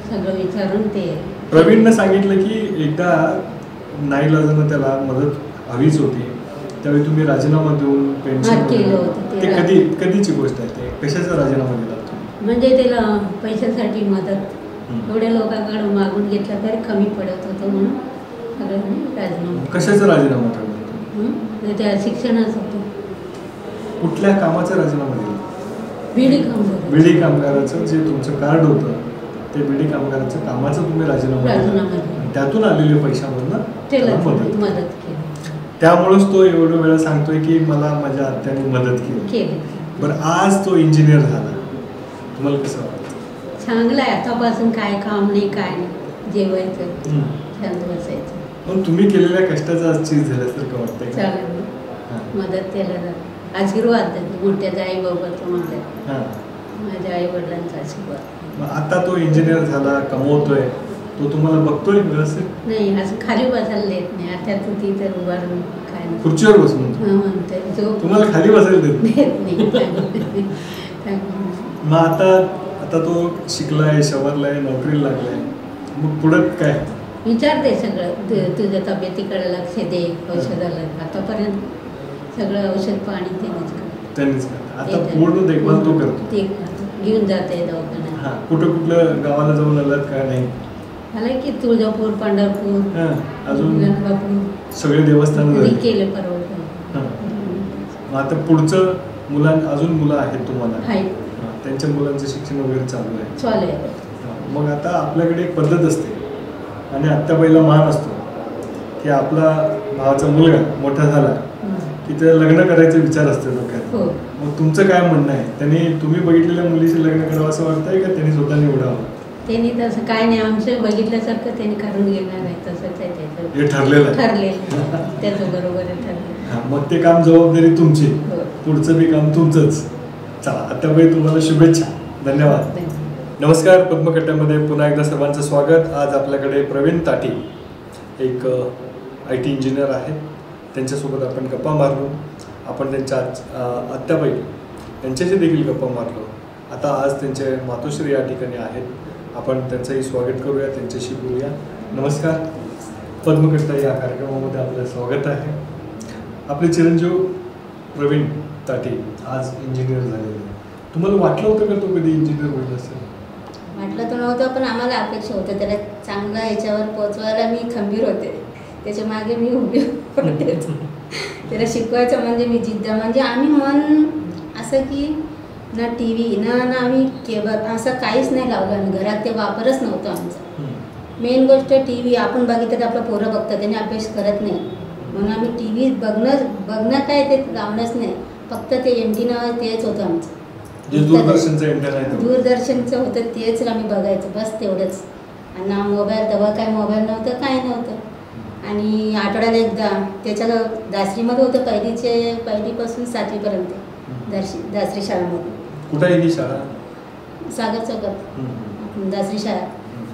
सगळं विचारून ते. प्रवीणनं सांगितलं की एकदा नाईलाजानं त्याला मदत हवीच होती, त्यावेळी तुम्ही राजीनामा देऊन पेन्शन केलं होतं. ते कधीची गोष्ट आहे? ते कशाचा राजीनामा दिला होता? म्हणजे त्याला पैशासाठी मदत, एवढ्या लोकांकडे मागून घेतला तरी कमी पडत होतं म्हणून सगळ्यांनी राजीनामा. कशाचा राजीनामा ठेवला? त्या शिक्षणाचं. कुठल्या कामाचा राजीनामा दिला? बीडी कामगाराचं जे तुमचं कार्ड होतं ते बीडी कामगाराचं कामाचं तुम्ही राजीनामा दिला, त्यातून आलेल्या पैशामधनं मदत केली. त्यामुळेच तो एवढं वेळा सांगतोय की मला माझ्या आत्याने मदत केली. बरं, आज तो इंजिनियर झाला, तुम्हाला कसं वाटतं? चांगलं आहे. आतापासून काय काम नाही, काय नाही, जेवायचं, शांत बसायचं. पण तुम्ही केलेल्या कष्टाचं आज चीज झाल्यासारखं वाटतंय. चालेल, मदत केला, आशीर्वाद मोठ्याचा आई बाबाचा माझ्या आई वडिलांचा आशीर्वाद. आता तो इंजिनियर झाला, कमवतोय, तो तुम्हाला बघतोय व्यवस्थित? नाही, असं खाली बसायला देत नाही. आता तू तिथं उभारून काय नाही, खुर्चीवर बसून म्हणते, तुम्हाला खाली बसायला देत नाही. मग आता तो शिकलाय, शवरलाय, नोकरीला लागलाय, मग पुढे काय विचारते? सगळं तुझ्या तब्येतीकडे लक्ष दे, औषधाला. आतापर्यंत सगळं औषध पाणी त्यांनीच करतात. आता पूर्ण देखभाल तो करतो. ते घेऊन जाते दवाखान्यात. कुठं गावाला जाऊन आलात काय? नाही, आलाय की तुळजापूर, पंढरपूर, अजून गणगापूर, सगळे देवस्थान केले परवा. आता पुढचं अजून मुलं आहेत तुम्हाला? आहेत. त्यांच्या मुलांचं शिक्षण वगैरे चालू आहे. मग आता आपल्याकडे एक पद्धत असते आणि आत्याबाईला मान असतो की आपला भावाचा मुलगा मोठा झाला की त्याला लग्न करायचे विचार असते डोक्यात. मग तुमचं काय म्हणणं आहे? तुम्ही बघितलेल्या मुलीशी लग्न करावं असं वाटतंय का त्यांनी स्वतः निवडावं? त्यांनी तसं काय नाही, आमचं बघितल्यासारखं त्यांनी करून घेणार आहे. तसंच आहे त्याचं, हे ठरलेलं त्याचं बरोबर आहे ठरलेलं. मग ते काम जबाबदारी तुमची, पुढचं बी काम तुमचंच. चला, आत्याबाई तुम्हाला शुभेच्छा, धन्यवाद. नमस्कार, पद्मकट्ट्यामध्ये पुन्हा एकदा सर्वांचं स्वागत. आज आपल्याकडे प्रवीण ताटी, एक IT इंजिनियर आहेत, त्यांच्यासोबत आपण गप्पा मारलो. आपण त्यांच्या आत्याबाई यांच्याशी देखील गप्पा मारलो. आता आज त्यांचे मातोश्री या ठिकाणी आहेत, आपण त्यांचंही स्वागत करूया, त्यांच्याशी बोलूया. नमस्कार, पद्मकट्टा या कार्यक्रमामध्ये आपलं स्वागत आहे. आपले चिरंजीव प्रवीण ताटी आज इंजिनियर झालेले. तुम्हाला वाटलं होतं का तो कधी इंजिनियर होईल असेल? वाटलं तर नव्हतं, पण आम्हाला अपेक्षा होतं त्याला चांगला ह्याच्यावर पोहोचवायला. मी खंबीर होते, त्याच्या मागे मी उभी होते. त्याला शिकवायचं म्हणजे मी जिद्द म्हणजे आम्ही मन असं की ना टी व्ही ना आम्ही केबल असं काहीच नाही लावलं आणि घरात ते वापरच नव्हतं आमचा. मेन गोष्ट टी व्ही आपण बघितलं तर आपलं पोरं बघतात त्याने अभ्यास करत नाही म्हणून आम्ही टी व्ही बघणं काय ते लावणंच नाही. फक्त ते एंटीना तेच होतं आमचं. दूरदर्शनचं होतं तेच आम्ही बघायचं बस तेवढंच. आणि ना मोबाईल तेव्हा काय मोबाईल नव्हतं काय नव्हतं. आणि आठवड्याला एकदा त्याच्या दासरीमध्ये होतं पहिलीपासून 7वीपर्यंत दासरी शाळेमध्ये. कुठे आहे ही शाळा? सागर चौकात दासरी शाळा.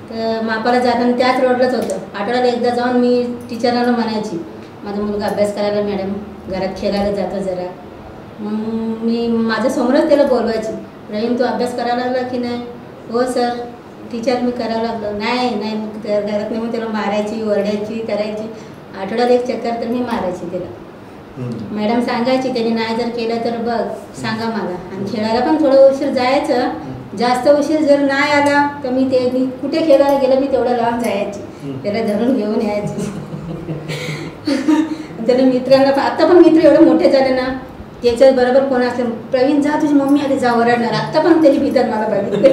तर मापाला जाताना त्याच रोडलाच होतं. आठवड्याला एकदा जाऊन मी टीचरांना म्हणायची माझा मुलगा अभ्यास करायला मॅडम घरात खेळायला जातो जरा. मग मी माझ्यासमोरच त्याला बोलवायची प्रवीण तू अभ्यास करायला लागला की नाही? हो सर टीचर मी करायला लागलो. नाही घरात नाही मग त्याला मारायची ओरडायची करायची. आठवड्याला एक चक्कर तर मी मारायची त्याला. मॅडम सांगायची त्याने नाही जर केलं तर बघ सांगा मला. आणि खेळायला पण थोडं उशीर जायचं. जास्त उशीर जर नाही आला तर मी कुठे खेळायला गेलं मी तेवढं लांब जायची त्याला धरून घेऊन यायची. त्याला मित्रांना आत्ता पण मित्र एवढे मोठे झाले ना त्याच्यात बरोबर कोण असलं प्रवीण जा तुझी मम्मी आधी जा ओरडणार. आत्ता पण त्यांनी भीतात मला बघितले.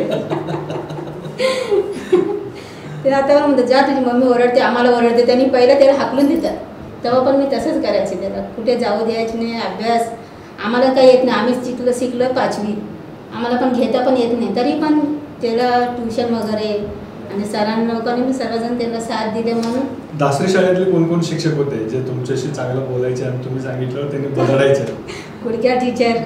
ते आता पण म्हणतात जा तुझी मम्मी ओरडते आम्हाला ओरडते. त्यांनी पहिलं त्याला हाकलून देतात. तेव्हा पण मी तसंच करायचे त्याला कुठे जाऊ द्यायचे नाही. अभ्यास आम्हाला काही येत नाही आम्हीच शिकलो 5वी आम्हाला पण घेता पण येत नाही तरी पण त्याला ट्युशन वगैरे आणि सरांना लोकांनी मी सर्वजण त्याला साथ दिले. म्हणून दासरी शाळेतले कोण शिक्षक होते जे तुमच्याशी चांगलं बोलायचे आणि तुम्ही सांगितलं त्यांनी बदलायचे? कुडक्या टीचर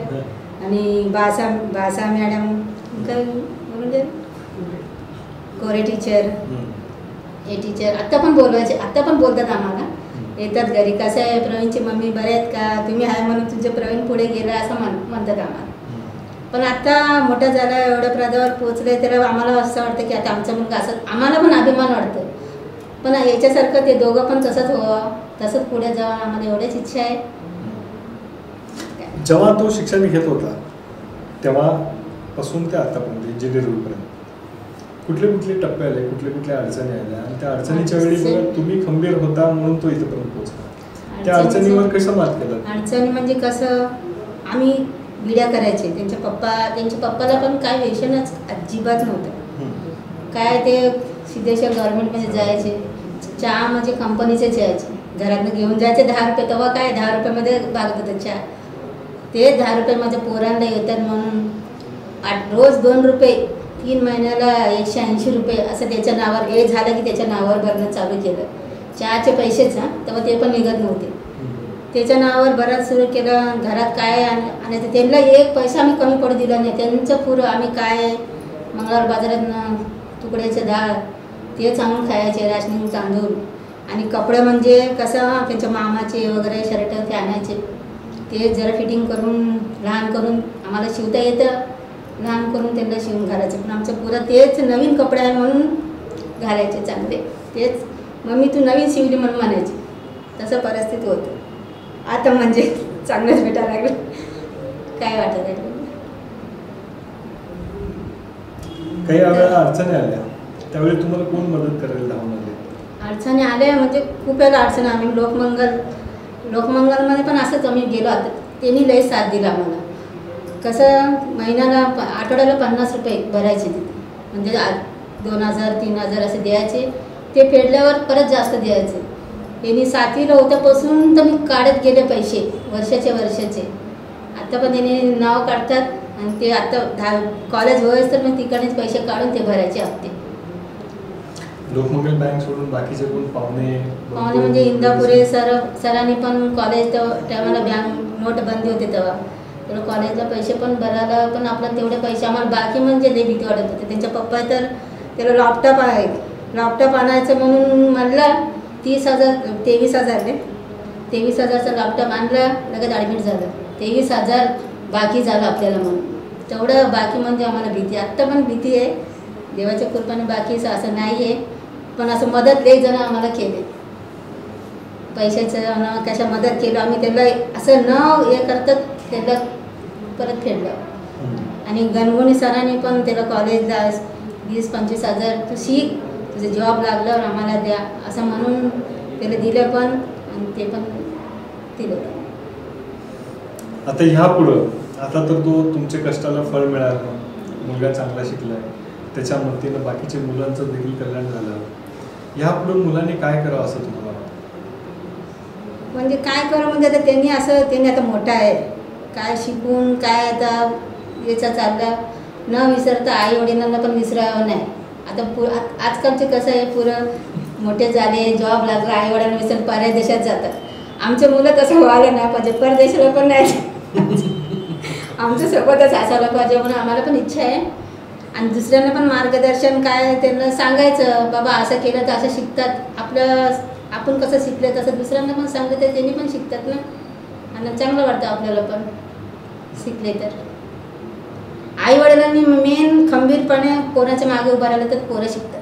आणि बासा मॅडम काय म्हणजे कोरे टीचर हे टीचर आत्ता पण बोलवायचे. आत्ता पण बोलतात आम्हाला येतात घरी कसं आहे प्रवीणची मम्मी बरे आहेत का तुम्ही आहे म्हणून तुमचे प्रवीण पुढे गेला असं म्हणतात आम्हाला. पण आता मोठा झाला एवढ्या पदावर पोचले तर आम्हाला असं वाटतं की आता आमचा मुलगा असं आम्हाला पण अभिमान वाटतो. पण याच्यासारखं ते दोघं पण तसंच व्हावं तसंच पुढे जावं आम्हाला एवढीच इच्छा आहे. जेव्हा तो शिक्षण घेत होता तेव्हापासून ते आतापर्यंत इंजिनिअरिंगपर्यंत कुठले टप्पे आले कुठल्या अडचणी आल्या आणि त्या अडचणीच्या वेळी बघा तुम्ही खंबीर होता म्हणून तो इथपर्यंत पोहोचला. त्या अडचणीवर कसं मात केलं? अडचणी म्हणजे कसं आम्ही विड्या करायचे. त्यांच्या पप्पाला पण काय व्यसनच अजिबात नव्हतं. काय ते सिद्धेश्वर गव्हर्नमेंटमध्ये जायचे चहा म्हणजे कंपनीचेच यायचे घरातनं घेऊन जायचे 10 रुपये. तेव्हा काय 10 रुपयामध्ये भागत होतं चहा. ते 10 रुपये माझ्या पोरांना येतात म्हणून रोज 2 रुपये 3 महिन्याला 180 रुपये असं त्याच्या नावावर हे झालं की त्याच्या नावावर भरणं चालू केलं. चहाचे पैसेच तेव्हा ते पण निघत नव्हते. त्याच्या नावावर बराच सुरू केलं. घरात काय आणि त्यांना 1 पैसा आम्ही कमी पडू दिला नाही. त्यांचं पुरं आम्ही काय मंगळवार बाजारात तुकड्याचं डाळ तेच आणून खायचे राशनिंग तांदूळ. आणि कपडे म्हणजे कसं त्यांच्या मामाचे वगैरे शर्ट ते आणायचे ते जरा फिटिंग करून लहान करून आम्हाला शिवता येतं लहान करून त्यांना शिवून घालायचं. पण आमचं पुरं तेच नवीन कपडे आहे म्हणून घालायचे चांगले तेच. मम्मी तू नवीन शिवली म्हणून म्हणायची. तसं परिस्थिती होतं. आता म्हणजे चांगलंच भेटायला लागलं काय वाटत आहे. काही अडचणी आल्या त्यावेळी तुम्हाला कोण मदत करायला धावून आले? अडचणी आल्या म्हणजे खूप वेळा अडचणी. आम्ही लोकमंगलमध्ये पण असंच आम्ही गेलो. आता त्यांनी लई साथ दिला आम्हाला. कसं महिन्याला आठवड्याला 50 रुपये भरायचे तिथे म्हणजे 2000-3000 असे द्यायचे. ते फेडल्यावर परत जास्त द्यायचे. त्यांनी 7वीला होत्यापासून तर मी काढत गेले पैसे वर्षाचे. आता पण त्यांनी नाव काढतात आणि ते आता कॉलेज होईस तर मग तिकडनेच पैसे काढून ते भरायचे हप्ते. लोकमंगल बँक सोडून बाकीचे कोण पाहुणे म्हणजे इंदापुरे सरांनी पण कॉलेज टायमाला बँक नोटबंदी होते तेव्हा तर कॉलेजला पैसे पण भरायला पण आपलं तेवढे पैसे आम्हाला बाकी म्हणजे लई भीती वाटत होते. त्यांच्या पप्पा तर त्याला लॅपटॉप आणायचं म्हणून म्हणलं 23,000चा लॅपटॉप आणला लगेच ॲडमिट झालं. 23,000 बाकी झालं आपल्याला म्हणून तेवढं बाकी म्हणजे आम्हाला भीती. आत्ता पण भीती आहे. देवाच्या कृपेने बाकीचं असं नाही आहे. पण असं मदत लई जण आम्हाला केले पैशाचं कशा मदत केलं आम्ही त्याला असं न हे करतात त्याला परत फेडलं. आणि गणगुणी सरांनी पण त्याला कॉलेजला 20-25,000 तू शिक तुझं जॉब लागल्यावर आम्हाला द्या असं म्हणून त्याला दिलं पण आणि ते पण दिलं. आता ह्या पुढं आता तर तो तुमच्या कष्टाला फळ मिळालं, मुलगा चांगला शिकलाय, त्याच्या मदतीनं बाकीचे मुलांचं देखील कल्याण झालं. ह्या पुढे मुलांनी काय करावं असं तुम्हाला वाटतं? म्हणजे काय करू म्हणजे आता त्यांनी आता मोठा आहे, काय शिकून काय आता याचा चालला न विसरता आई वडिलांना पण विसरावं नाही. आता आजकालचे कसं आहे, पुरं मोठे झाले, जॉब लागला, आई वडिलांना विसरून परदेशात जातात. आमचे मुलं तसं व्हायला नाही पाहिजे, परदेशाला पण नाही आमच्या सोबतच असायला पाहिजे म्हणून आम्हाला पण इच्छा आहे. आणि दुसऱ्यांना पण मार्गदर्शन काय त्यांना सांगायचं, बाबा असं केलं तर असं शिकतात, आपण कसं शिकलं तसं दुसऱ्यांना पण सांगलं तर त्यांनी पण शिकतात ना, आणि चांगलं वाटतं आपल्याला पण शिकले तर. आई वडिलांनी मेन खंबीरपणे पोराच्या मागे उभं राहिलं तर पोरं शिकतात.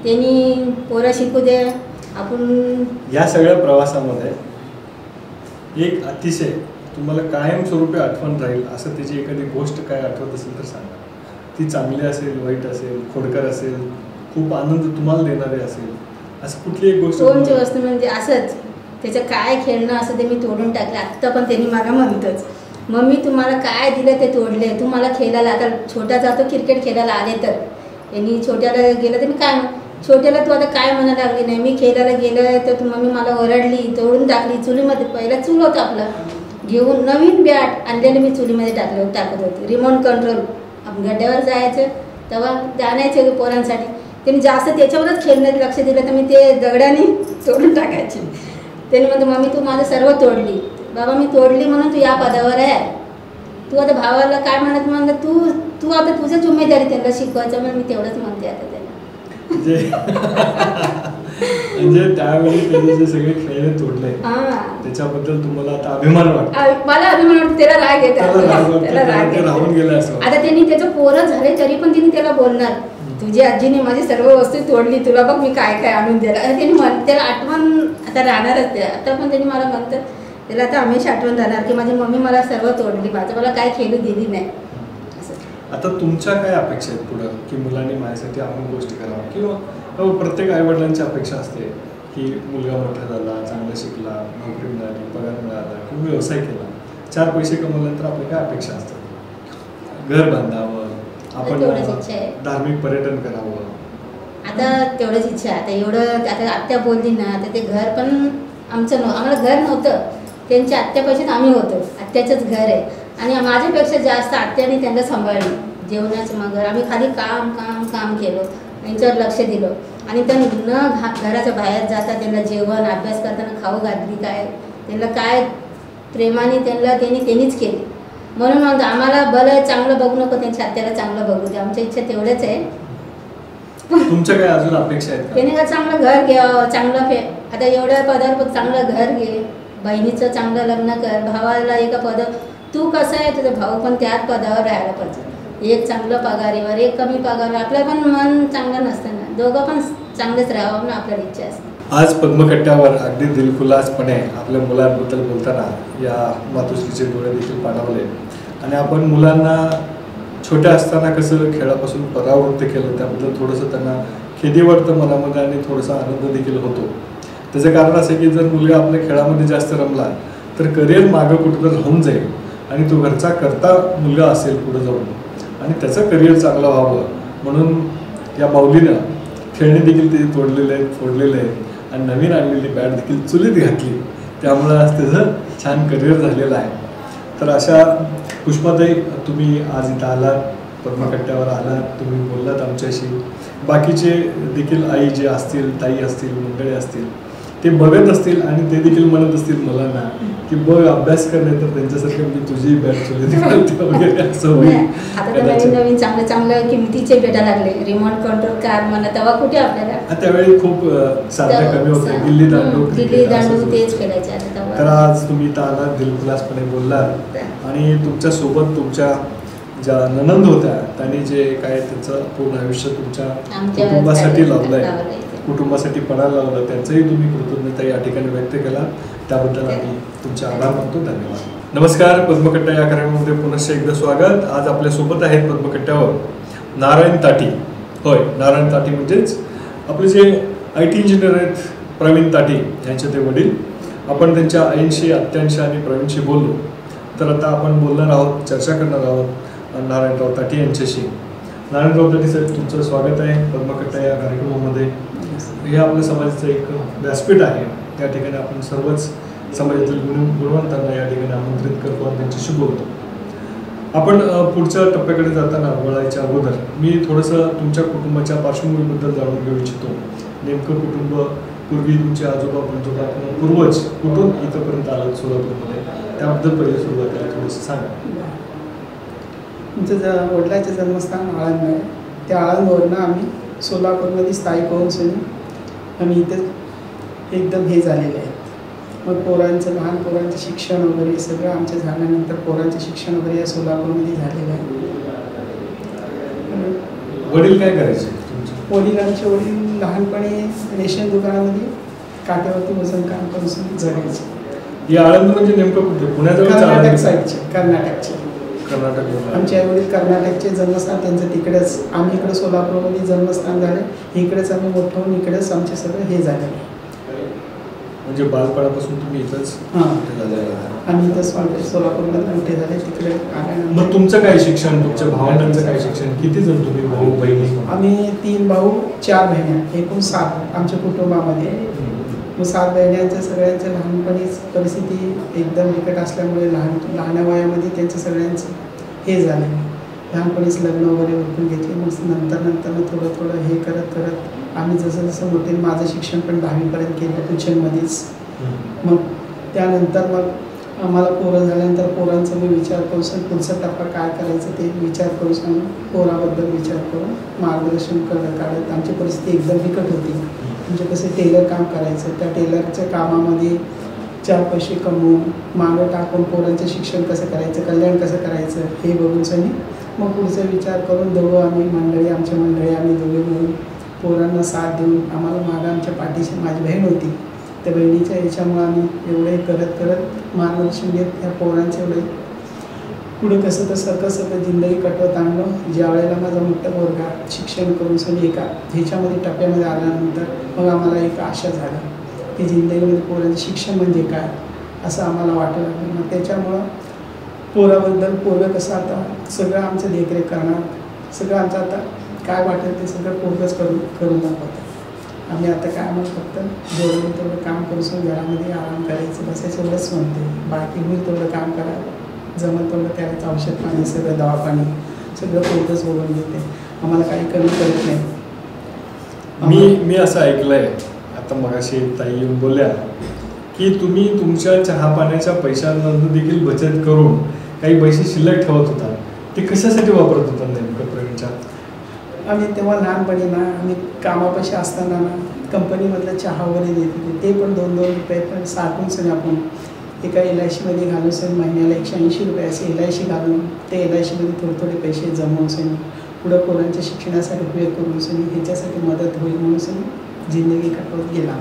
त्यांनी पोरं शिकू दे. आपण या सगळ्या प्रवासामध्ये एक अतिशय तुम्हाला कायमस्वरूपी आठवण राहील असं त्याची एखादी गोष्ट काय आठवत असेल तर सांगा. ती चांगली असेल, वाईट असेल, खोडकर असेल, खूप आनंद तुम्हाला देणारी असेल, असं कुठली एक गोष्ट? कोणची वस्तू म्हणजे असंच त्याचं काय खेळणं असं ते मी तोडून टाकलं. आत्ता पण त्यांनी मला म्हणतंच, मम्मी तुम्हाला काय दिलं ते तोडले, तुम्हाला खेळायला आता छोटा जातो क्रिकेट खेळायला आले तर यांनी छोट्याला गेलं तर मी काय छोट्याला तू आता काय म्हणायला लागली नाही, मी खेळायला गेलं तर तू मम्मी मला ओरडली, तोडून टाकली. चुलीमध्ये पहिला चूल होतं आपलं, घेऊन नवीन बॅट आणलेलं मी चुलीमध्ये टाकत होते. रिमोट कंट्रोल गड्ड्यावर जायचं तेव्हा जाण्याचे पोरांसाठी. त्यांनी जास्त त्याच्यावरच खेळण्यात लक्ष दिलं तर मी ते दगडाने तोडून टाकायचे. त्यांनी म्हणतो मम्मी तू माझं सर्व तोडली. बाबा मी तोडली म्हणून तू या पदावर आहे, तू आता भावाला काय म्हणत तू आता तुझं जिम्मेदारी त्यांना शिकवायचं. म्हणून मी तेवढंच म्हणते आता त्यांना. म्हणजे त्यावेळी त्याचे जे सगळे खेळ तोडले त्याच्याबद्दल तुम्हाला आता अभिमान वाटतो? मला अभिमान वाटतो. त्याला राग येतात, राहून गेला असं. आता त्यांनी त्याचं पोरं झाले तरी पण त्यांनी त्याला बोलणार, तुझी आजीने माझी सर्व वस्तू तोडली, तुला बघ मी काय काय आणून दिला. त्यांनी त्याला आठवण आता राहणारच. ते आता पण त्यांनी मला म्हणतात, त्याला आता हमेशा आठवण राहणार की माझी मम्मी मला सर्व तोडली, माझं मला काय खेळू दिली नाही. आता तुमच्या काय अपेक्षा आहेत पुढं, की मुलांनी माझ्यासाठी अमुक गोष्टी करावा, किंवा प्रत्येक आईवडिलांची अपेक्षा असते की मुलगा मोठा झाला, चांगला शिकला, नोकरी मिळाली, पगार मिळाला किंवा व्यवसाय केला, 4 पैसे कमवल्यानंतर आपल्या काय अपेक्षा असतात? घर बांधावं, आपण धार्मिक पर्यटन करावं. आता तेवढंच इच्छा आहे. आता एवढं आता आत्या बोलली ना, आता ते घर पण आमचं आम्हाला घर नव्हतं, त्यांच्या आत्यापाशीच आम्ही होतो. आत्याचंच घर आहे आणि माझ्यापेक्षा जास्त आत्याने त्यांना सांभाळलं. जेवणाचं मग आम्ही खाली काम काम काम केलं, त्यांच्यावर लक्ष दिलं आणि त्यांना घराच्या बाहेर जाता त्यांना जेवण अभ्यास करताना खाऊ घातली, काय त्यांना काय प्रेमाने त्यांनीच केली. म्हणून म्हणतो आम्हाला भलं चांगलं बघू नको, त्यांच्या आत्याला चांगलं बघू दे. आमच्या इच्छा तेवढंच आहे. तुमच्या काय अजून अपेक्षा आहेत? त्याने का चांगलं घर घ्यावं, चांगलं आता एवढ्या पदावर बघ, चांगलं घर घे, बहिणीचं चांगलं लग्न कर, भावाला एका पदावर. तू कसं आहे तुझा भाऊ पण त्याच पदावर राहायला पाहिजे. एक चांगलं पगारीवर, एक कमी पगार, आपलं पण मन चांगलं नसतं ना, दोघं पण चांगलेच राहावं म्हणून आपल्याला इच्छा असते. आज पद्मकट्ट्यावर अगदी दिलखुलासपणे आपल्या मुलांबद्दल बोलताना या मातोश्रीचे डोळे देखील पाणावले आणि आपण मुलांना छोट्या असताना कसं खेळापासून परावृत्त केलं त्याबद्दल थोडंसं त्यांना खेदी वाटतं मनामध्ये आणि थोडासा आनंद देखील होतो. त्याचं कारण असं की जर मुलगा आपल्या खेळामध्ये जास्त रमला तर करिअर मागं कुठं राहून जाईल आणि तो घरचा करता मुलगा असेल पुढे जाऊन आणि त्याचं करिअर चांगलं व्हावं म्हणून या बाहुलीनं खेळणी देखील ते तोडलेले आहेत, फोडलेले आहेत आणि नवीन आणलेली बॅट देखील चुलीत घातली, त्यामुळं आज त्याचं छान करिअर झालेलं आहे. तर अशा पुष्पाताई, तुम्ही आज इथं आलात, पद्मकट्ट्यावर आलात, तुम्ही बोललात आमच्याशी. बाकीचे देखील आई जे असतील, ताई असतील, मंडळी असतील, ते बघत असतील आणि ते देखील म्हणत असतील मुलांना की बघ अभ्यास कर, नाही तर त्यांच्यासारखं मी तुझी बॅट चुलीत वगैरे असं होईल. आता नवीन चांगलं किमतीचे भेटायला लागले, रिमोट कंट्रोल कार म्हणा, तेव्हा कुठे आपल्याला त्यावेळी खूप साधनं कमी होते, गिल्ली दांडू तेच खेळायचे. तर आज तुम्ही इथं आलात, दिलखुलासपणे बोललात आणि तुमच्या सोबत तुमच्या ज्या ननंद होत्या त्यांनी जे काय त्यांचं पूर्ण आयुष्य तुमच्या कुटुंबासाठी लावलंय, कुटुंबासाठी पणाला लावलं, त्यांचंही तुम्ही कृतज्ञता या ठिकाणी व्यक्त केला, त्याबद्दल आम्ही तुमचे आभार मानतो. धन्यवाद. नमस्कार, पद्मकट्टा या कार्यक्रमामध्ये पुनश्च एकदा स्वागत. आज आपल्यासोबत आहेत पद्मकट्ट्यावर नारायण ताटी. होय, नारायण ताटी म्हणजेच आपले जे IT इंजिनियर आहेत प्रवीण ताटी यांचे ते वडील. आपण त्यांच्या आईंशी, आत्यांशी आणि प्रवीणशी बोललो तर आता आपण बोलणार आहोत, चर्चा करणार आहोत नारायणराव ताटे यांच्याशी. नारायणराव ताटे साहेब, तुमचं स्वागत आहे पद्मकट्टा या कार्यक्रमामध्ये. हे आपल्या समाजाचं एक व्यासपीठ आहे. त्या ठिकाणी आपण सर्वच समाजातील गुणवंतांना या ठिकाणी आमंत्रित करतो आणि त्यांच्याशी बोलतो. आपण पुढच्या टप्प्याकडे जाताना वळायच्या अगोदर मी थोडंसं तुमच्या कुटुंबाच्या पार्श्वभूमीबद्दल जाणून घेऊ इच्छितो. नेमकं कुटुंब, पूर्वी तुमचे आजोबा पंजोबा पूर्वज कुठून इथंपर्यंत आलं सोलापूरमध्ये, त्याबद्दल पहिले सुरुवातीला थोडंसं सांगा. आमचं वडिलांचं जन्मस्थान आळंद आहे. त्या आळंदवरनं आम्ही सोलापूरमध्ये स्थायिक होऊन आम्ही इथं एकदम हे झालेले आहेत. मग पोरांचं, लहान पोरांचं शिक्षण वगैरे सगळं आमच्या झाल्यानंतर पोरांचं शिक्षण वगैरे या सोलापूरमध्ये झालेलं आहे. वडील काय करायचे? वडिलांचे वडील लहानपणी रेशन दुकानामध्ये काट्यावरती वजन काम करून जगायचे. या आळंद म्हणजे नेमकं कुठे? पुण्याजवळ? कर्नाटक साईडचे, कर्नाटकचे. कर्नाटक. आमचे आई वडील कर्नाटकचे, जन्मस्थान त्यांचं तिकडेच. आम्ही इकडे सोलापूरमध्ये जन्मस्थान झाले. इकडेच आम्ही मोठं होऊन इकडेच आमचे सगळं हे झालं. म्हणजे बालपणापासून तुम्ही इथंच? आम्ही इथंच सोलापूरमध्ये मोठे झाले. तिकडे आल्यानंतर मग तुमचं काय शिक्षण, तुमच्या भावंडांचं काय शिक्षण? किती जण तुम्ही भाऊ बहिणी? आम्ही 3 भाऊ 4 बहिणी, एकूण 7 आमच्या कुटुंबामध्ये. मग 7 बहिण्यांच्या सगळ्यांच्या लहानपणीच परिस्थिती एकदम बिकट असल्यामुळे लहान वयामध्ये त्यांचं सगळ्यांचं हे झालं. लहानपणीच लग्न वगैरे उरकून घेतले. मग नंतर थोडं हे करत आम्ही जसं मोठे, माझं शिक्षण पण 10वीपर्यंत केलं ट्युशनमध्येच. मग त्यानंतर मग आम्हाला पोरं झाल्यानंतर पोरांचा मी विचार करून पुढचा टप्पा काय करायचं ते विचार करून आम्ही पोराबद्दल विचार करून मार्गदर्शन काढत. आमची परिस्थिती एकदम बिकट होती. म्हणजे कसं टेलर काम करायचं, त्या टेलरच्या कामामध्ये 4 पैसे कमवून मागं टाकून पोरांचं शिक्षण कसं करायचं, कल्याण कसं करायचं हे बघून मग पुढचा विचार करून दोघं आम्ही आमच्या मंडळी आम्ही दोघे मिळून पोरांना साथ देऊन आम्हाला मागं आमच्या पाठीशी माझी बहीण होती. त्या बहिणीच्या ह्याच्यामुळं आम्ही एवढे करत मार्गदर्शन घेत त्या पोरांचे एवढे पुढे कसं जिंदगी कटवत आणलं. ज्या वेळेला माझा मोठा पोरगा शिक्षण करून एका ह्याच्यामध्ये टप्प्यामध्ये आल्यानंतर मग आम्हाला एक आशा झाली की जिंदगीमध्ये पोरांचं शिक्षण म्हणजे काय असं आम्हाला वाटू लागलं. मग त्याच्यामुळं पोरं कसं आता सगळं आमचं देखरेख करणार, सगळं आमचं आता काय वाटेल ते सगळं पोरगंच करून दाखवतं. आम्ही आता काय आम्हाला फक्त जेवढं तेवढं काम करून घरामध्ये आराम करायचं बसायचं एवढंच म्हणते. बाकी होईल तेवढं काम करा, जमत तेवढं करायचं. औषध पाणी सगळं, दवापाणी सगळं पोरगंच बघून घेते. आम्हाला काही कमी करत नाही. मी असं ऐकलंय, आता मगाशी ताई येऊन बोलल्या की तुम्ही तुमच्या चहा पाण्याच्या पैशांना देखील बचत करून काही पैसे शिल्लक ठेवत होता. ते कशासाठी वापरत होता नेमकं प्रवीणच्या? आम्ही तेव्हा लहानपणी आम्ही कामापाशी असताना कंपनीमधलं चहा वगैरे देत होते. ते पण 2-2 रुपये पण साठवून आपण एका LICमध्ये घालून महिन्याला 180 रुपये असे LIC घालून ते LICमध्ये थोडे पैसे जमवून पुढं पोरांच्या शिक्षणासाठी उपयोग करून ह्याच्यासाठी मदत होईल म्हणून जिंदगी कटवत गेला.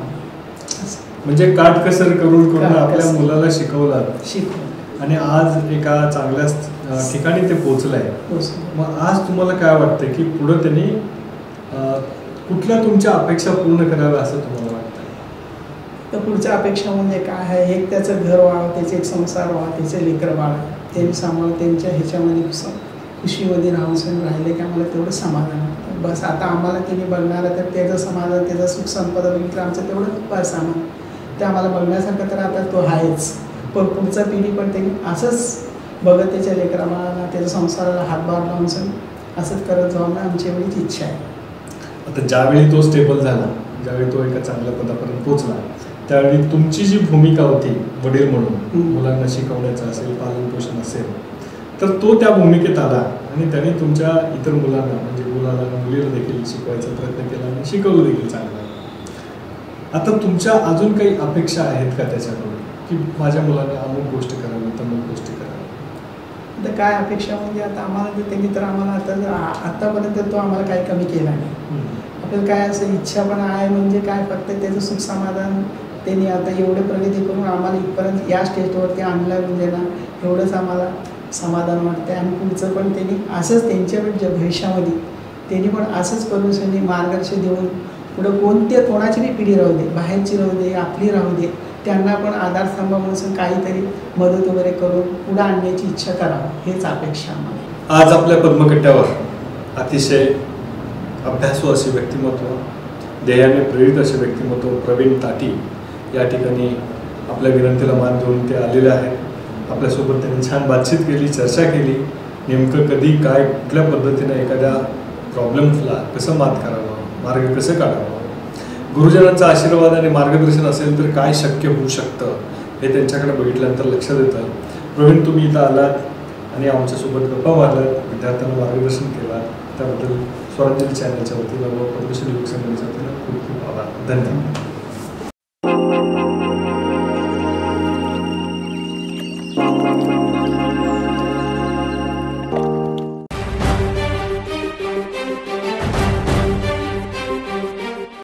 म्हणजे काटकसर करून आपल्या मुलाला शिकवलं आणि आज एका चांगल्या ठिकाणी ते पोहोचलंय. मग आज तुम्हाला काय वाटतं की पुढं त्यांनी कुठल्या तुमच्या अपेक्षा पूर्ण कराव्या असं तुम्हाला वाटतं? तर पुढच्या अपेक्षा म्हणजे काय आहे, एक त्याचं घर व्हावं, त्याचे एक संसार व्हावा, त्याचे लेकर बाळ त्यांनी सांभाळ त्यांच्या ह्याच्यामध्ये खुशीमध्ये राहिले की आम्हाला तेवढं समाधान. बस आता आम्हाला त्यांनी बघणारं तर त्याचं समाधान, त्याचं सुख संपदा बघितलं आमचं तेवढं बस आम्हाला ते आम्हाला बघण्यासारखं तर आता तो आहेच. पण पुढचा पिढी पण त्यांनी असंच बघत त्याच्या लेकराला त्याच्या संसाराला हातभार लावून असंच करत जाऊन आमची एवढीच इच्छा आहे. आता ज्यावेळी तो स्टेबल झाला, ज्यावेळी तो एका चांगल्या पदापर्यंत पोहोचला, त्यावेळी तुमची जी भूमिका होती वडील म्हणून मुलांना शिकवण्याचं असेल, पालन पोषण असेल, तर तो त्या भूमिकेत आला आणि त्याने तुमच्या इतर मुलांना म्हणजे मुलीला देखील शिकवायचा प्रयत्न केला आणि शिकवलं देखील चांगलं. आता तुमच्या अजून काही अपेक्षा आहेत का त्याच्याकडून की माझ्या मुलाने अमुक गोष्ट करावी, तमुक गोष्टी करावी? तर काय अपेक्षा म्हणजे आता आम्हाला त्यांनी तर आम्हाला आतापर्यंत तो आम्हाला काही कमी केला नाही. आपल्याला काय असं इच्छा पण आहे म्हणजे काय फक्त त्याचं सुख समाधान त्यांनी आता एवढे प्रगती करून आम्हाला इथपर्यंत या स्टेजवरती आणलं म्हणजे एवढंच आम्हाला समाधान वाटतं. आणि पुढचं पण त्यांनी असंच त्यांच्या भविष्यामध्ये त्यांनी पण असंच करून त्यांनी मार्गदर्शन देऊन पुढं कोणाची बी पिढी राहू दे, बाहेरची राहू दे, आपली राहू दे, त्यांना पण आधारस्तंभ म्हणून काहीतरी मदत वगैरे करून पुढे आणण्याची इच्छा करावं हेच अपेक्षा आम्हाला. आज आपल्या पद्मकट्ट्यावर अतिशय अभ्यासू असे व्यक्तिमत्व, ध्येयाने प्रेरित असे व्यक्तिमत्व प्रवीण ताटी या ठिकाणी आपल्या विनंतीला मान देऊन ते आलेले आहेत. आपल्यासोबत त्यांनी छान बातचीत केली, चर्चा केली. नेमकं कधी काय कुठल्या पद्धतीनं एखाद्या प्रॉब्लेम्सला कसं मात करावं, मार्ग कसं काढावं, गुरुजनांचा आशीर्वाद आणि मार्गदर्शन असेल तर काय शक्य होऊ शकतं हे त्यांच्याकडे बघितल्यानंतर लक्षात येतं. प्रवीण, तुम्ही इथं आलात आणि आमच्यासोबत गप्पा मारलात, विद्यार्थ्यांना मार्गदर्शन केलं, त्याबद्दल स्वरांजली चॅनलच्या वतीनं व पद्मश्री युवक संघटनेच्या वतीनं खूप खूप आभार. धन्यवाद.